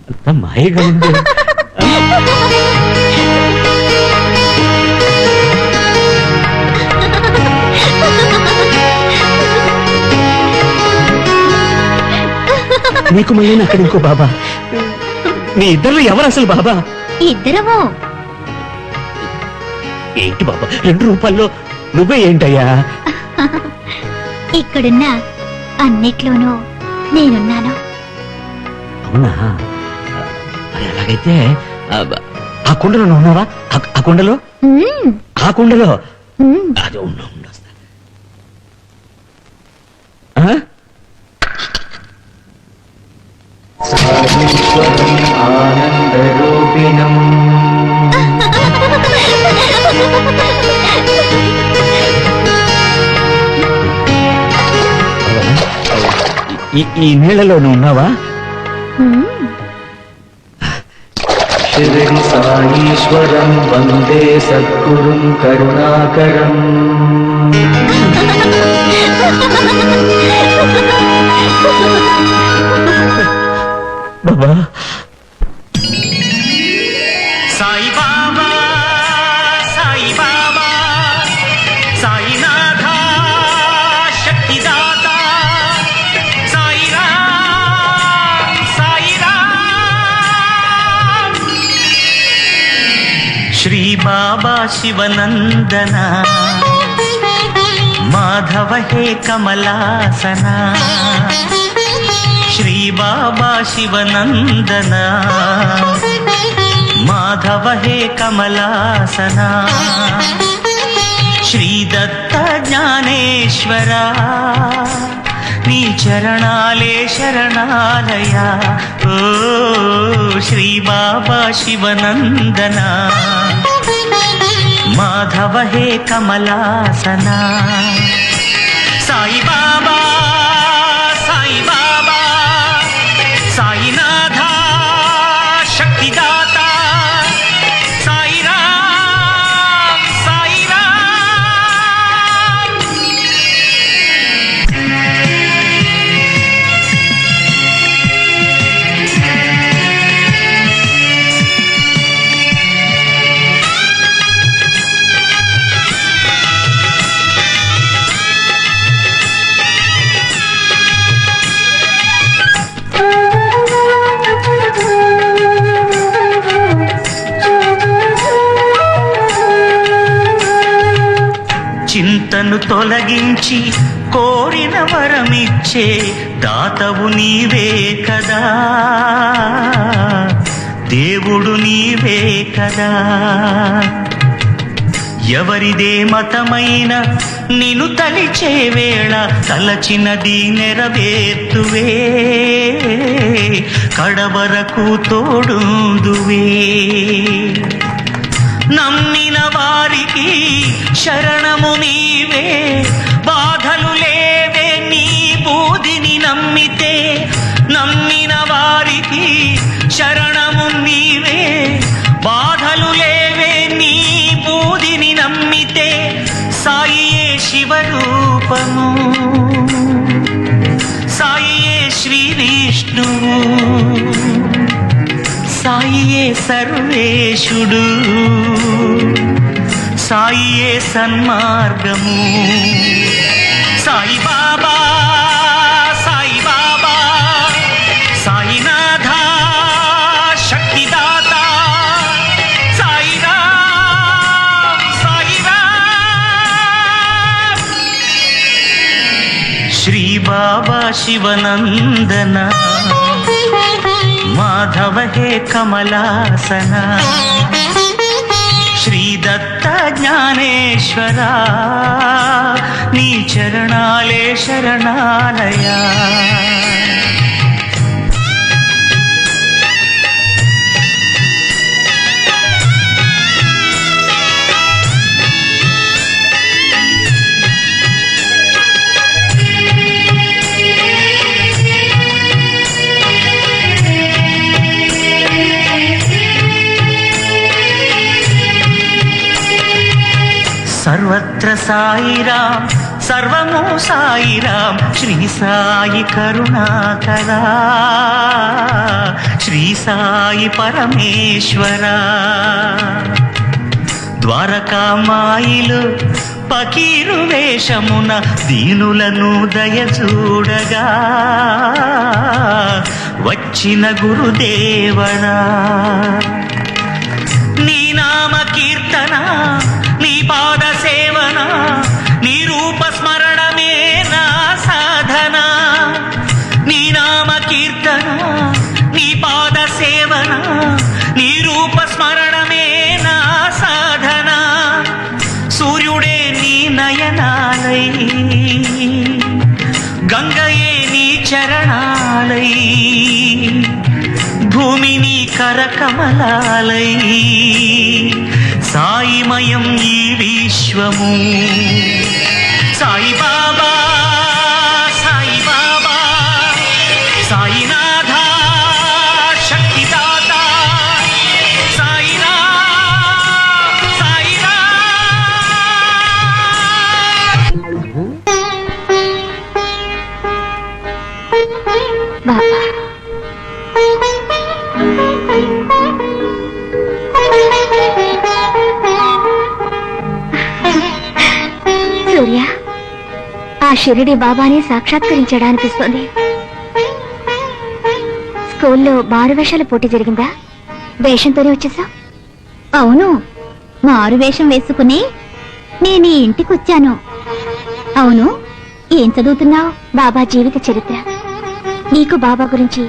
అంత మాయగా ఉంది. నీకు మళ్ళీ అక్కడ ఇంకో బాబా. మీ ఇద్దరు ఎవరు అసలు బాబా? ఇద్దరము. ఏంటి బాబా 2 రూపాయల్లో నువ్వే ఏంటయ్యా? ఇక్కడున్న అన్నిట్లోనూ నేనున్నాను. అవునా? మరి అలాగైతే ఆ కుండలో నువ్వు ఉన్నావా? ఆ కుండలో, ఆ కుండలో అది ఉండొస్తా. ఆనందరూపిణం ఈ నీళ్ళలో నువ్వు ఉన్నావా? शिरडि साईश्वरं वन्दे सद्गुरुं करुणाकरम्। बाबा साई बाबा, साई बाबा, साईनाथा शक्तिदाता, साई राम, साई राम। श्री बाबा शिवनंदना, माधव हे कमलासना। श्री बाबा शिवनंदना, माधव हे कमलासना। श्री दत्त ज्ञानेश्वरा, नी चरणाले शरणालया। ओ श्री बाबा शिवनंदना, माधव हे कमलासना। साई बाबा, साई बाबा, साईनाथा शक्तिदाता, साई राम, साई राम। చింతలను తొలగించి కోరిన వరమిచ్చే దాతవు నీవే కదా, దేవుడు నీవే కదా. ఎవరిదే మతమైన నిన్ను తలిచే వేళ తలచినది నెరవేర్తువే, కడవరకు తోడుందువే. నమ్మిన వారికి శరణము నీవే, బాధలు లేవే నీ బూదిని నమ్మితే. నమ్మిన వారికి శరణము నీవే, బాధలు లేవే నీ బూదిని నమ్మితే. సాయియే శివరూపము, సాయియే శ్రీ విష్ణువు, సాయియే సర్వేశుడు, సాయియే సన్మార్గము. సాయి బాబా, సాయి బాబా, సాయినాథ శక్తిదాత, సాయిరామ్, సాయిరామ్. శ్రీ బాబా శివనందన, మాధవ హే కమలాసన, శ్రీ దత్త జ్ఞానేశ్వర, నీ చరణాలే శరణాలయా. సర్వత్ర సాయిరాం, సర్వము సాయిరాం, శ్రీ సాయి కరుణాకరా, శ్రీ సాయి పరమేశ్వర. ద్వారకామాయిలు పకీరు వేషమున దీనులను దయచూడగా వచ్చిన గురుదేవరా. నీ నామ కీర్తన, నీ పాద సేవన, నీ రూప స్మరణమే నా సాధన. నీ నామ కీర్తన, నీ పాద సేవన, నీ రూప స్మరణమే నా సాధన. సూర్యుడే నీ నయనాలై, గంగయే నీ చరణాలై, భూమిని కరకమలాలై, సాయిమయం ఈ విశ్వము. సాయి బాబా, సాయి బాబా, సాయినాథ శక్తిదాత, సాయిరామ్, సాయిరామ్. బాబా, సూర్య, ఆ షిరిడి బాబాని సాక్షాత్కరించడానిపిస్తోంది. స్కూల్లో మారువేషాల పోటీ జరిగిందా? వేషంతోనే వచ్చేసా? అవును, మారు వేషం వేసుకుని నేను ఈ ఇంటికి వచ్చాను. అవును, ఏం చదువుతున్నావు? బాబా జీవిత చరిత్ర. నీకు బాబా గురించి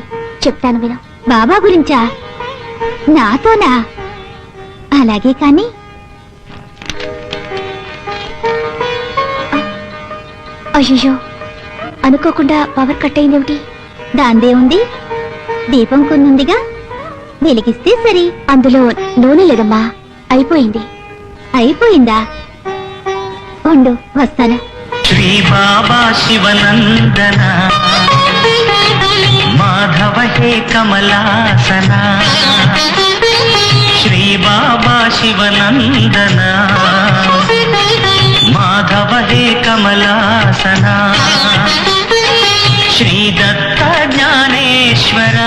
చెప్తాను విను. బాబా గురించా? నాతోనా? అలాగే కానీ. అయ్యో, అనుకోకుండా పవర్ కట్ అయిందేమిటి? దాందే ఉంది, దీపం కొన్నుందిగా, వెలిగిస్తే సరి. అందులో నూనె లేదమ్మా, అయిపోయింది. అయిపోయిందా? ఉండు, వస్తాను. శ్రీ బాబా శివనందన, మాధవ హే కమలాసన, శ్రీ బాబా శివనందన, మాధవ హే కమలాసన, శ్రీ దత్త జ్ఞానేశ్వర,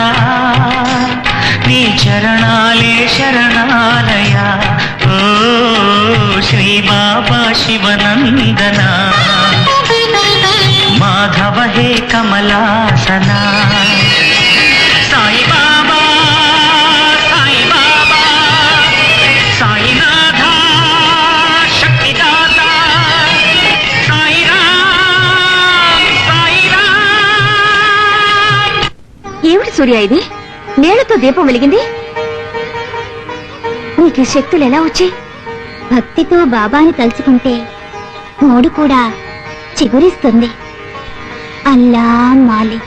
నీ చరణాలే శరణాలయ. ఓ శ్రీ బాబా శివనందన, మాధవ హే కమలాసన, సాయి బాబా, సాయి బాబా, సాయినాథ శక్తిదాత, ఏమిటి సూర్య ఇది? నీళ్లతో దీపం వెలిగింది. నీకు ఈ శక్తులు ఎలా వచ్చాయి? భక్తితో బాబాని తలుచుకుంటే మూడు కూడా చిగురిస్తుంది. అల్లా మాలి.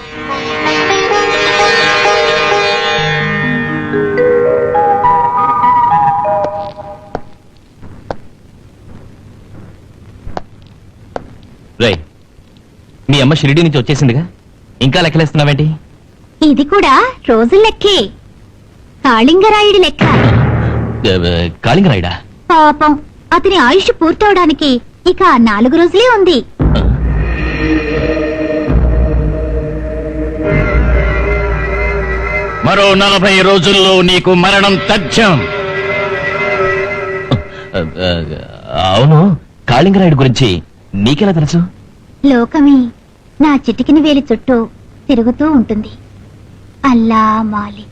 రే, మీ అమ్మ షిరిడి నుంచి వచ్చేసిందిగా, ఇంకా లెక్కలేస్తున్నావేంటి? ఇది కూడా రోజుల లెక్కే. కాళింగరాయుడి లెక్క. కాళింగరాయుడా? పాపం, అతని ఆయుష్ పూర్తవడానికి ఇక 4 రోజులే ఉంది. మరో 40 రోజుల్లో నీకు మరణం తథ్యం. అవును, కాళింగరాయుడు గురించి నీకెలా తెలుసు? లోకమే నా చిటికిన వేలి చుట్టూ తిరుగుతూ ఉంటుంది. అల్లా మాలి.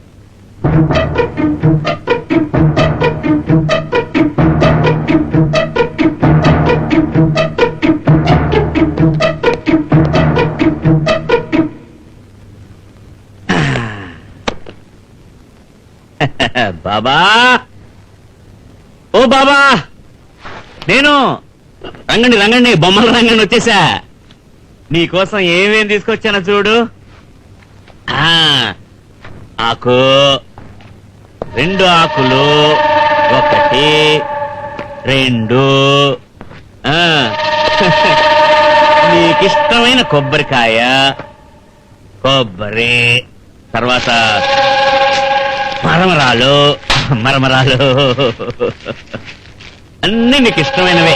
బాబా, ఓ బాబా, నేను రంగండి రంగండి, బొమ్మల రంగండి వచ్చేసా. నీకోసం ఏమేం తీసుకొచ్చానో చూడు. ఆకు, 2 ఆకులు, 1 2, నీకిష్టమైన కొబ్బరికాయ, కొబ్బరి, తర్వాత మరమరాలు, అన్నీ నీకు ఇష్టమైనవే.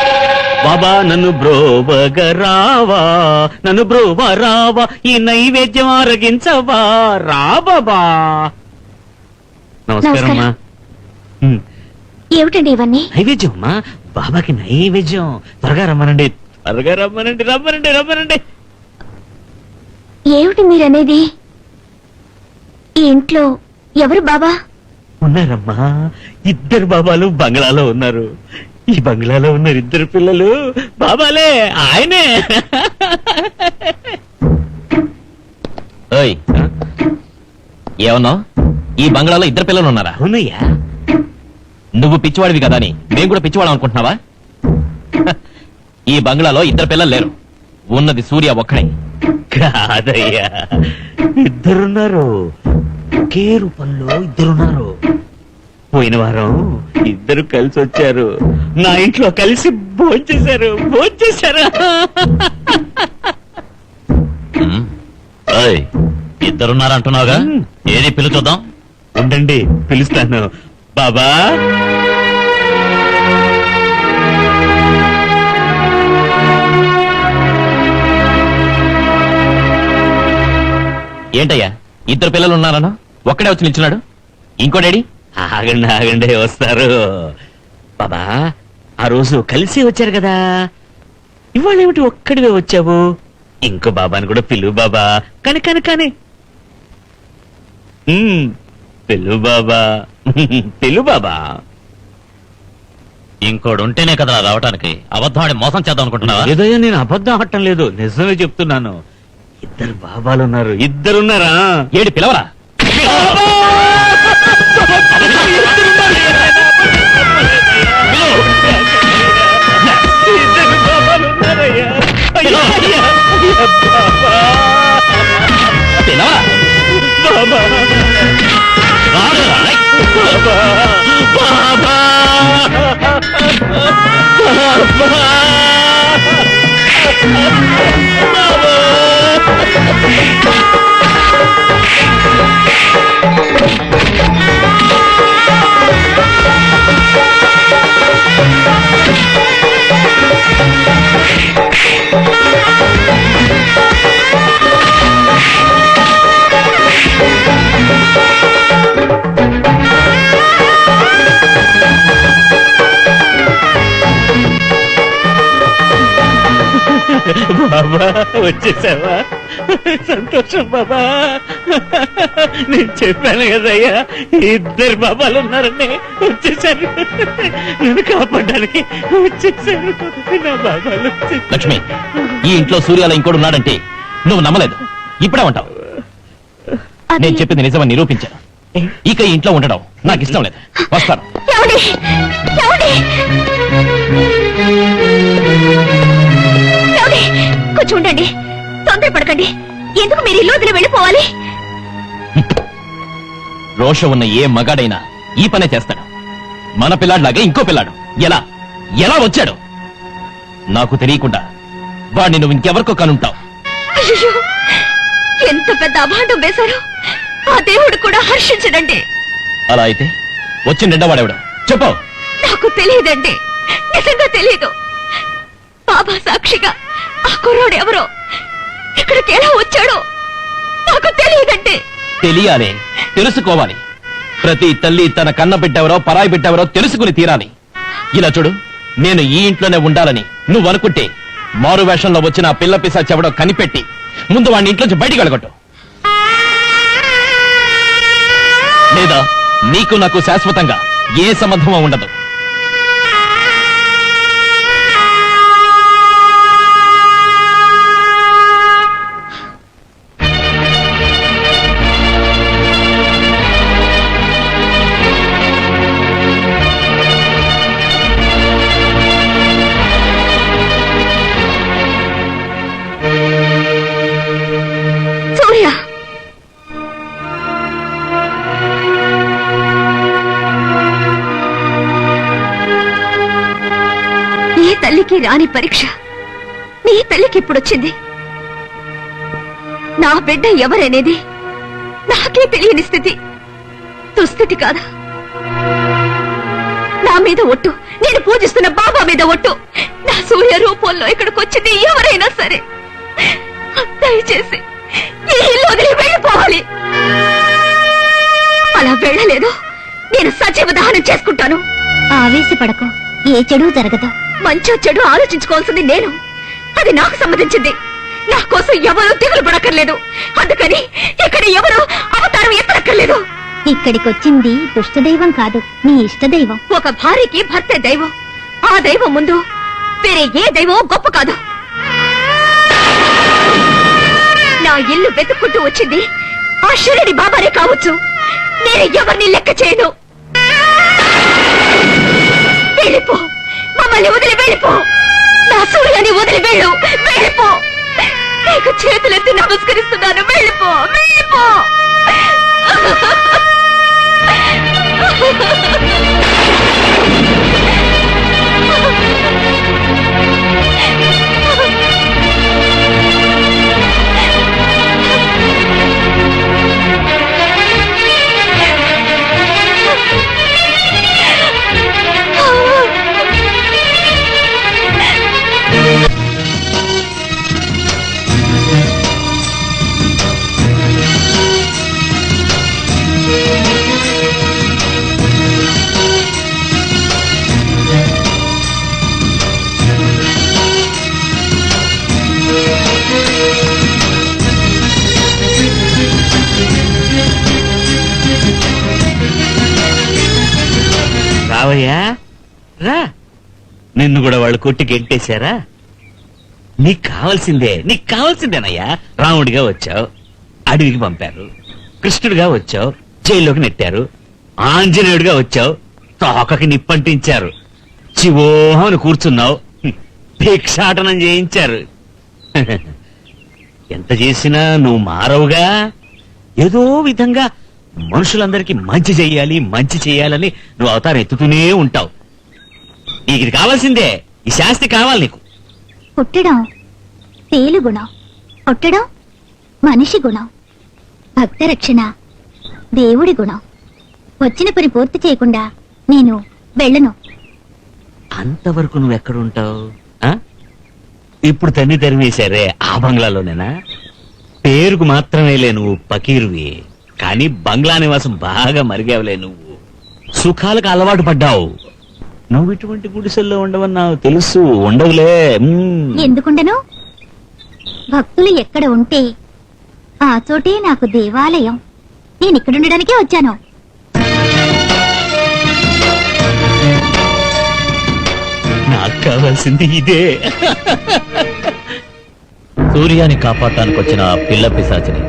బాబా, నన్ను బ్రోవగరావా, నన్ను బ్రోవరావా, ఈ నైవేద్యం ఆరగించవా, రా బాబా. నమస్కారమ్మా. ఏమిటండి ఇవన్నీ? నైవేద్యం అమ్మా, బాబాకి నైవేద్యం. త్వరగా రమ్మనండి, త్వరగా రమ్మనండి, రమ్మనండి, రమ్మనండి. ఏమిటి మీరనేది? ఈ ఇంట్లో ఎవరు బాబా? ఉన్నారమ్మా, 2 బాబాలు బంగ్లాలో ఉన్నారు. ఈ బంగ్లాలో ఉన్న 2 పిల్లలు బాబాలే, ఆయనే. ఓయ్, ఏమన్నావు? ఈ బంగ్లాలో 2 పిల్లలు ఉన్నారా? అవునయ్యా. నువ్వు పిచ్చివాడివి కదా అని మేము కూడా పిచ్చివాడు అనుకుంటున్నావా? ఈ బంగ్లాలో 2 పిల్లలు లేరు, ఉన్నది సూర్య ఒక్కడే. కాదయ్యా, 2 ఉన్నారు. ఒకే రూపంలో 2 ఉన్నారు. పోయిన వారం 2 కలిసి వచ్చారు, నా ఇంట్లో కలిసి భోంచేశారు. ఓయ్, 2 ఉన్నారంటున్నావుగా, ఏది పిలు చూద్దాం. ఉండండి, పిలుస్తాను. బాబా, ఏంటయ్యా 2 పిల్లలు ఉన్నారన్నా? ఒక్కడే వచ్చి నిల్చున్నాడు, ఇంకోడేడి? ఆగండి ఆగండి, వస్తారు. బాబా, ఆ రోజు కలిసి వచ్చారు కదా, ఇవాళ ఏమిటి ఒక్కడివే వచ్చావు? ఇంకో బాబాని కూడా పిలువు బాబా. కానీ పిలు బాబా, పిలు బాబా. ఇంకోడు ఉంటేనే కదా రావటానికి. అబద్ధం ఆడి మోసం చేద్దాం అనుకుంటున్నావా? ఏదయ్యా, నేను అబద్ధం ఆడటం లేదు, నిజమే చెప్తున్నాను. 2 బాబాలు ఉన్నారు. 2 ఉన్నారా? ఏడి పిలవరా? బాబా, వచ్చేసావా? సంతోషం బాబా. నేను చెప్పాను కదయ్యా, 2 బాబాలు ఉన్నారని. వచ్చేసారు, నేను కాపాడడానికి వచ్చేసారు నా బాబాలు. లక్ష్మి, ఈ ఇంట్లో సూర్యాలో ఇంకోడు ఉన్నాడంటే నువ్వు నమ్మలేదు, ఇప్పుడే ఉంటావు. అది- నేను చెప్పింది నిజమని నిరూపించాను. ఇక ఈ ఇంట్లో ఉండడం నాకు ఇష్టం లేదు. వస్తాను. ఏమండి? ఏమండి? ఏమండి? కొంచెం ఉండండి, తొందరపడకండి. ఎందుకు మీరు ఇల్లు వదిలి వెళ్ళిపోవాలి? రోషం ఉన్న ఏ మగాడైనా ఈ పనే చేస్తాడు. మన పిల్లాడిలాగే ఇంకో పిల్లాడు ఎలా ఎలా వచ్చాడు? నాకు తెలియకుండా వాడిని నువ్వు ఇంకెవరికో కనుంటావు. అయ్యో, ఎంత పెద్ద అభాండం వేశారు. ఆ దేవుడు కూడా హర్షించడండి. అలా అయితే వచ్చి నిండవాడేవాడు చెప్పు. నాకు తెలియదండి, నిజంగా తెలియదు. బాబా సాక్షిగా ఆ కుర్రోడు ఎవరో, ఇక్కడికి ఎలా వచ్చాడో నాకు తెలియదండి. తెలియాలి, తెలుసుకోవాలి. ప్రతి తల్లి తన కన్న బిడ్డెవరో పరాయి బిడ్డెవరో తెలుసుకుని తీరాలి. ఇలా చూడు, నేను ఈ ఇంట్లోనే ఉండాలని నువ్వు అనుకుంటే మారు వేషంలో వచ్చిన ఆ పిల్ల పిశాచెవడో కనిపెట్టి ముందు వాడిని ఇంట్లోంచి బయటికి వెళ్ళగొట్టు. లేదా నీకు నాకు శాశ్వతంగా ఏ సంబంధమో ఉండదు. సూర్య, ఏ తల్లికి రాని పరీక్ష నీ తల్లికి ఇప్పుడొచ్చింది. నా బిడ్డ ఎవరనేది నాకే తెలియని స్థితి, దుస్థితి కాదా? నా మీద ఒట్టు, నేను పూజిస్తున్న బాబా మీద ఒట్టు, నా సూర్య రూపంలో ఇక్కడికి వచ్చింది ఎవరైనా సరే దయచేసి ఈ ఇల్లు వదిలి వెళ్ళిపోవాలి. అలా వెళ్ళలేదు, నేను సజీవ దహనం చేసుకుంటాను. ఆవేశపడకు, ఏ చెడు జరగదు. మంచో చెడు ఆలోచించుకోవాల్సింది నేను, అది నాకు సంబంధించింది. నా కోసం ఎవరూ దిగులు పడక్కర్లేదు. అందుకని ఇక్కడ ఎవరు అవతారం ఎత్తనక్కర్లేదు. ఇక్కడికొచ్చింది దుష్టదైవం కాదు, నీ ఇష్టదైవం. ఒక భార్యకి భర్తే దైవం. ఆ దైవం ముందు వేరే ఏ దైవం గొప్ప కాదు. నా ఇల్లు వెతుక్కుంటూ వచ్చింది ఆ షిరిడి బాబానే కావచ్చు. నేను ఎవరిని లెక్క చేయను. వెళ్ళిపో, మమ్మల్ని వదిలి వెళ్ళిపో. నా సూర్యాన్ని వదిలి వెళ్ళు, వెళ్ళిపో. నీకు చేతులెత్తి నమస్కరిస్తున్నాను, వెళ్ళిపో, వెళ్ళిపో. రావయ్యా రా. నిన్ను కూడా వాళ్ళు కొట్టి గెంటేశారా? నీకు కావాల్సిందేనయ్యా. రాముడిగా వచ్చావు, అడవికి పంపారు. కృష్ణుడిగా వచ్చావు, జైల్లోకి నెట్టారు. ఆంజనేయుడిగా వచ్చావు, తోకకి నిప్పంటించారు. చివోహని కూర్చున్నావు, భిక్షాటనం చేయించారు. ఎంత చేసినా నువ్వు మారవుగా. ఏదో విధంగా మనుషులందరికీ మంచి చెయ్యాలని నువ్వు అవతారం ఎత్తుతూనే ఉంటావు. నీకు ఇది కావాల్సిందే, ఈ శాస్తి కావాలి నీకు. పుట్టడం తేలు గుణం, పుట్టడం మనిషి గుణం, భక్త రక్షణ దేవుడి గుణం. వచ్చిన పని పూర్తి చేయకుండా నేను వెళ్ళను. అంతవరకు నువ్వు ఎక్కడుంటావు? ఇప్పుడు తన్ని తరిమేశారే ఆ బంగ్లాలోనేనా? పేరుకు మాత్రమేలే నువ్వు పకీరువి, కానీ బంగ్లా నివాసం బాగా మరిగావులే. నువ్వు సుఖాలకు అలవాటు పడ్డావు. నువ్వు ఇటువంటి గుడిసెల్లో ఉండవని నాకు తెలుసు. ఉండవులే. ఎందుకుండను? భక్తులు ఎక్కడ ఉంటే ఆ చోటే నాకు దేవాలయం. నేను ఇక్కడ ఉండడానికే వచ్చాను. నాకు కావాల్సింది ఇదే. సూర్యాన్ని కాపాడటానికి వచ్చిన ఆ పిల్ల పిశాచిని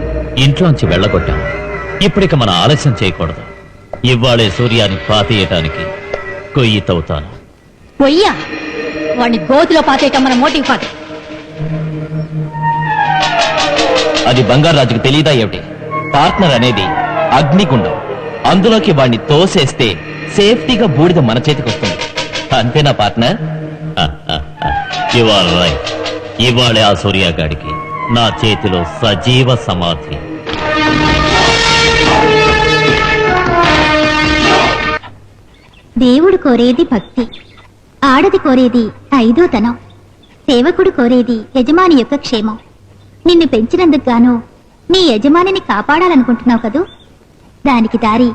ఇంట్లోంచి వెళ్ళగొట్టాం. ఇప్పటిక మన ఆలస్యం చేయకూడదు. ఇవాళే సూర్యాన్ని పాతేయటానికి కొయ్యి తవ్వుతాను. పొయ్యా వాడిని గోతిలో పాతేయటం మన మోటివ్ కాదు. అది బంగారాజుకు తెలియదా ఏమిటి? పార్ట్నర్ అనేది అగ్నిగుండం, అందులోకి వాణ్ణి తోసేస్తే సేఫ్టీగా బూడిద మన చేతికి వస్తుంది. అంతేనా పార్ట్నర్? ఇవాళ రైట్. ఇవాళే ఆ సూర్యగాడికి నా చేతిలో సజీవ సమాధి. దేవుడు కోరేది భక్తి, ఆడది కోరేది ఐదోతనం, సేవకుడు కోరేది యజమాని యొక్క క్షేమం. నిన్ను పెంచినందుకు గాను నీ యజమానిని కాపాడాలనుకుంటున్నావు కదూ, దానికి దారి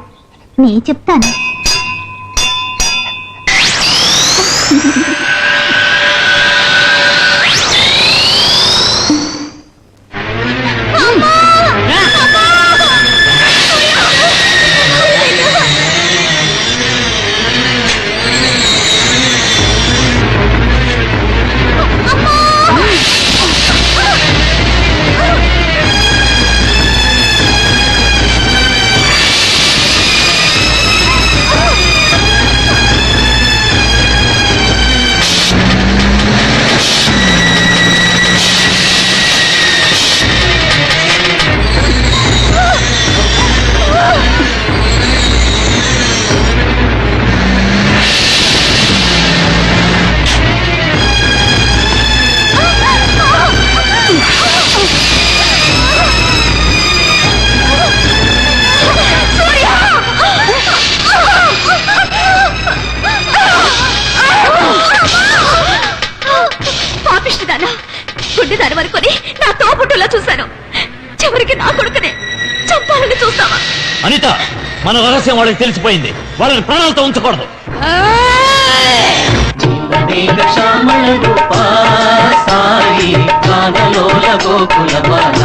నే చెప్తాను. గుడ్డిదాని వరకుని నా తోబుట్టులా చూశాను, చివరికి నా కొడుకునే చంపాలని చూస్తావా? అనిత, మన రహస్యం వాళ్ళకి తెలిసిపోయింది. వాళ్ళని ప్రాణాలతో ఉంచకూడదు. సాయి కానలోల గోకుల బాల,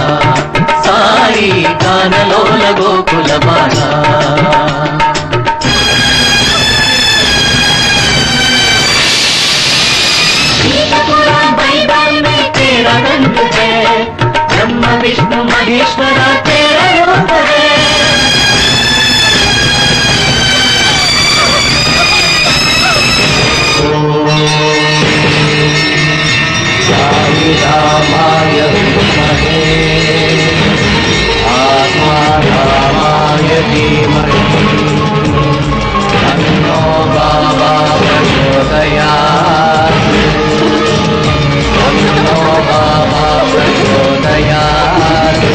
సాయి కానలోల గోకుల బాల. ब्रह्म विष्णु महेश्वर तेरा रूप है. साई रामाय विद्महे आत्मा रामाय धीमहि तन्नो बाबा प्रचोदयात्. तन्नो बाबा प्रचोदयात्.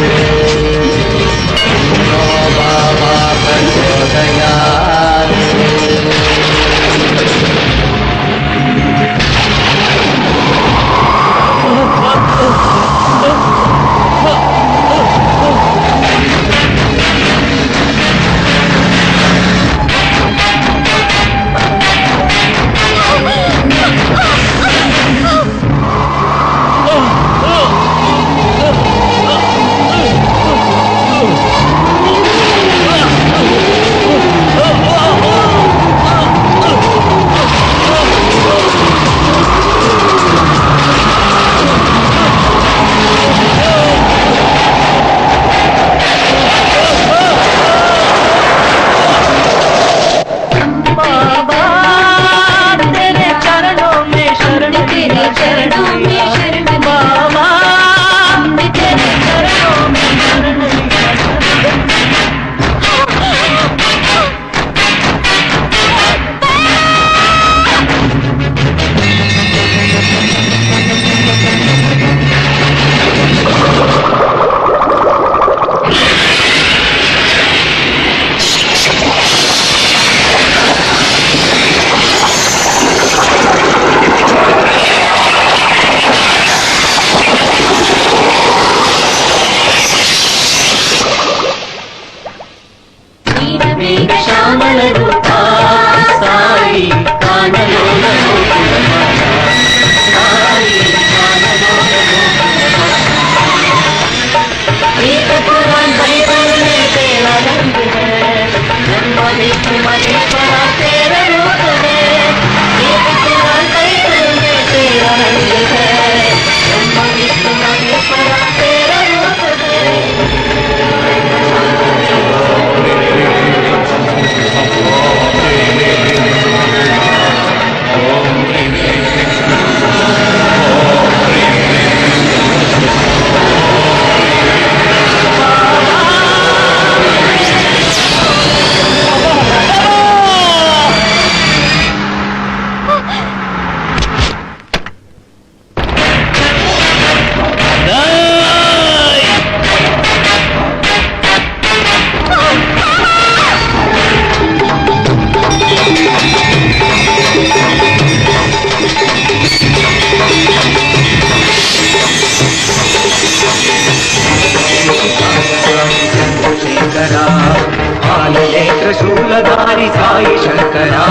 శూలధారి సాయి శంకరా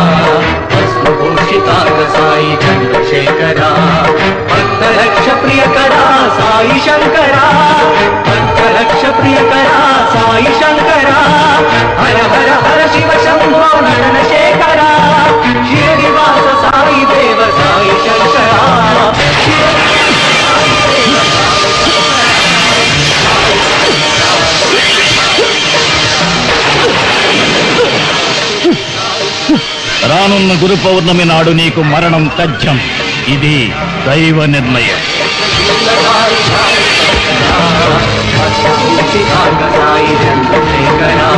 భస్మభూషితాంగ సాయి చంద్రశేఖరా భక్తలక్ష ప్రియకరా సాయి శంకరా భక్తలక్ష ప్రియకరా సాయి శంకరా హర హర హర శివ శంభో నటన శేఖరా శిరనివాస సాయి దేవ సాయి శంకరా రానున్న గురు పౌర్ణమి నాడు నీకు మరణం తథ్యం. ఇది దైవ నిర్ణయం. సాయి చంద్రశేఖరా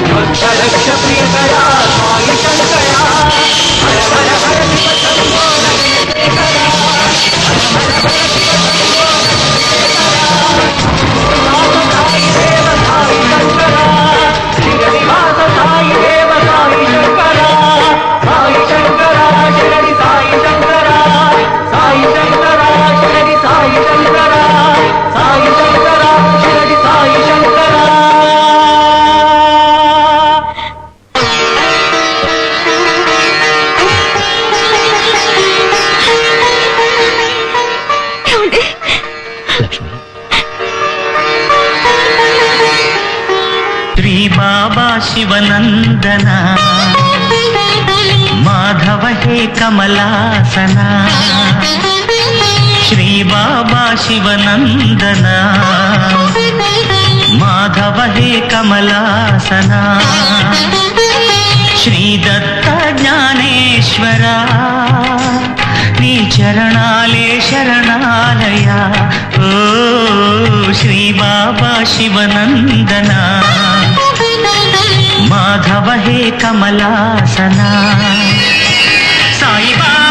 భక్తలక్ష ప్రియకరా సాయి శంకరా హర హర హర శివ శంభో సాయి దేవ సాయి శంకరా శిరనివాస సాయి దేవ సాయి శంకరా సాయి శంకరా శిరని సాయి శంకరా సాయి శంకరా శిరని సాయి శంకరా సాయి శంకరా శిరని సాయి శంకరా. ఏమండి? శ్రీ బాబా శివనందన మాధవ హే కమలాసన శ్రీ బాబా శివనందన మాధవ హే కమలాసన శ్రీ దత్త జ్ఞానేశ్వర నీ చరణాలే శరణాలయ ఓ శ్రీ బాబా శివనందన మాధవ హే కమలాసన సాయి బాబా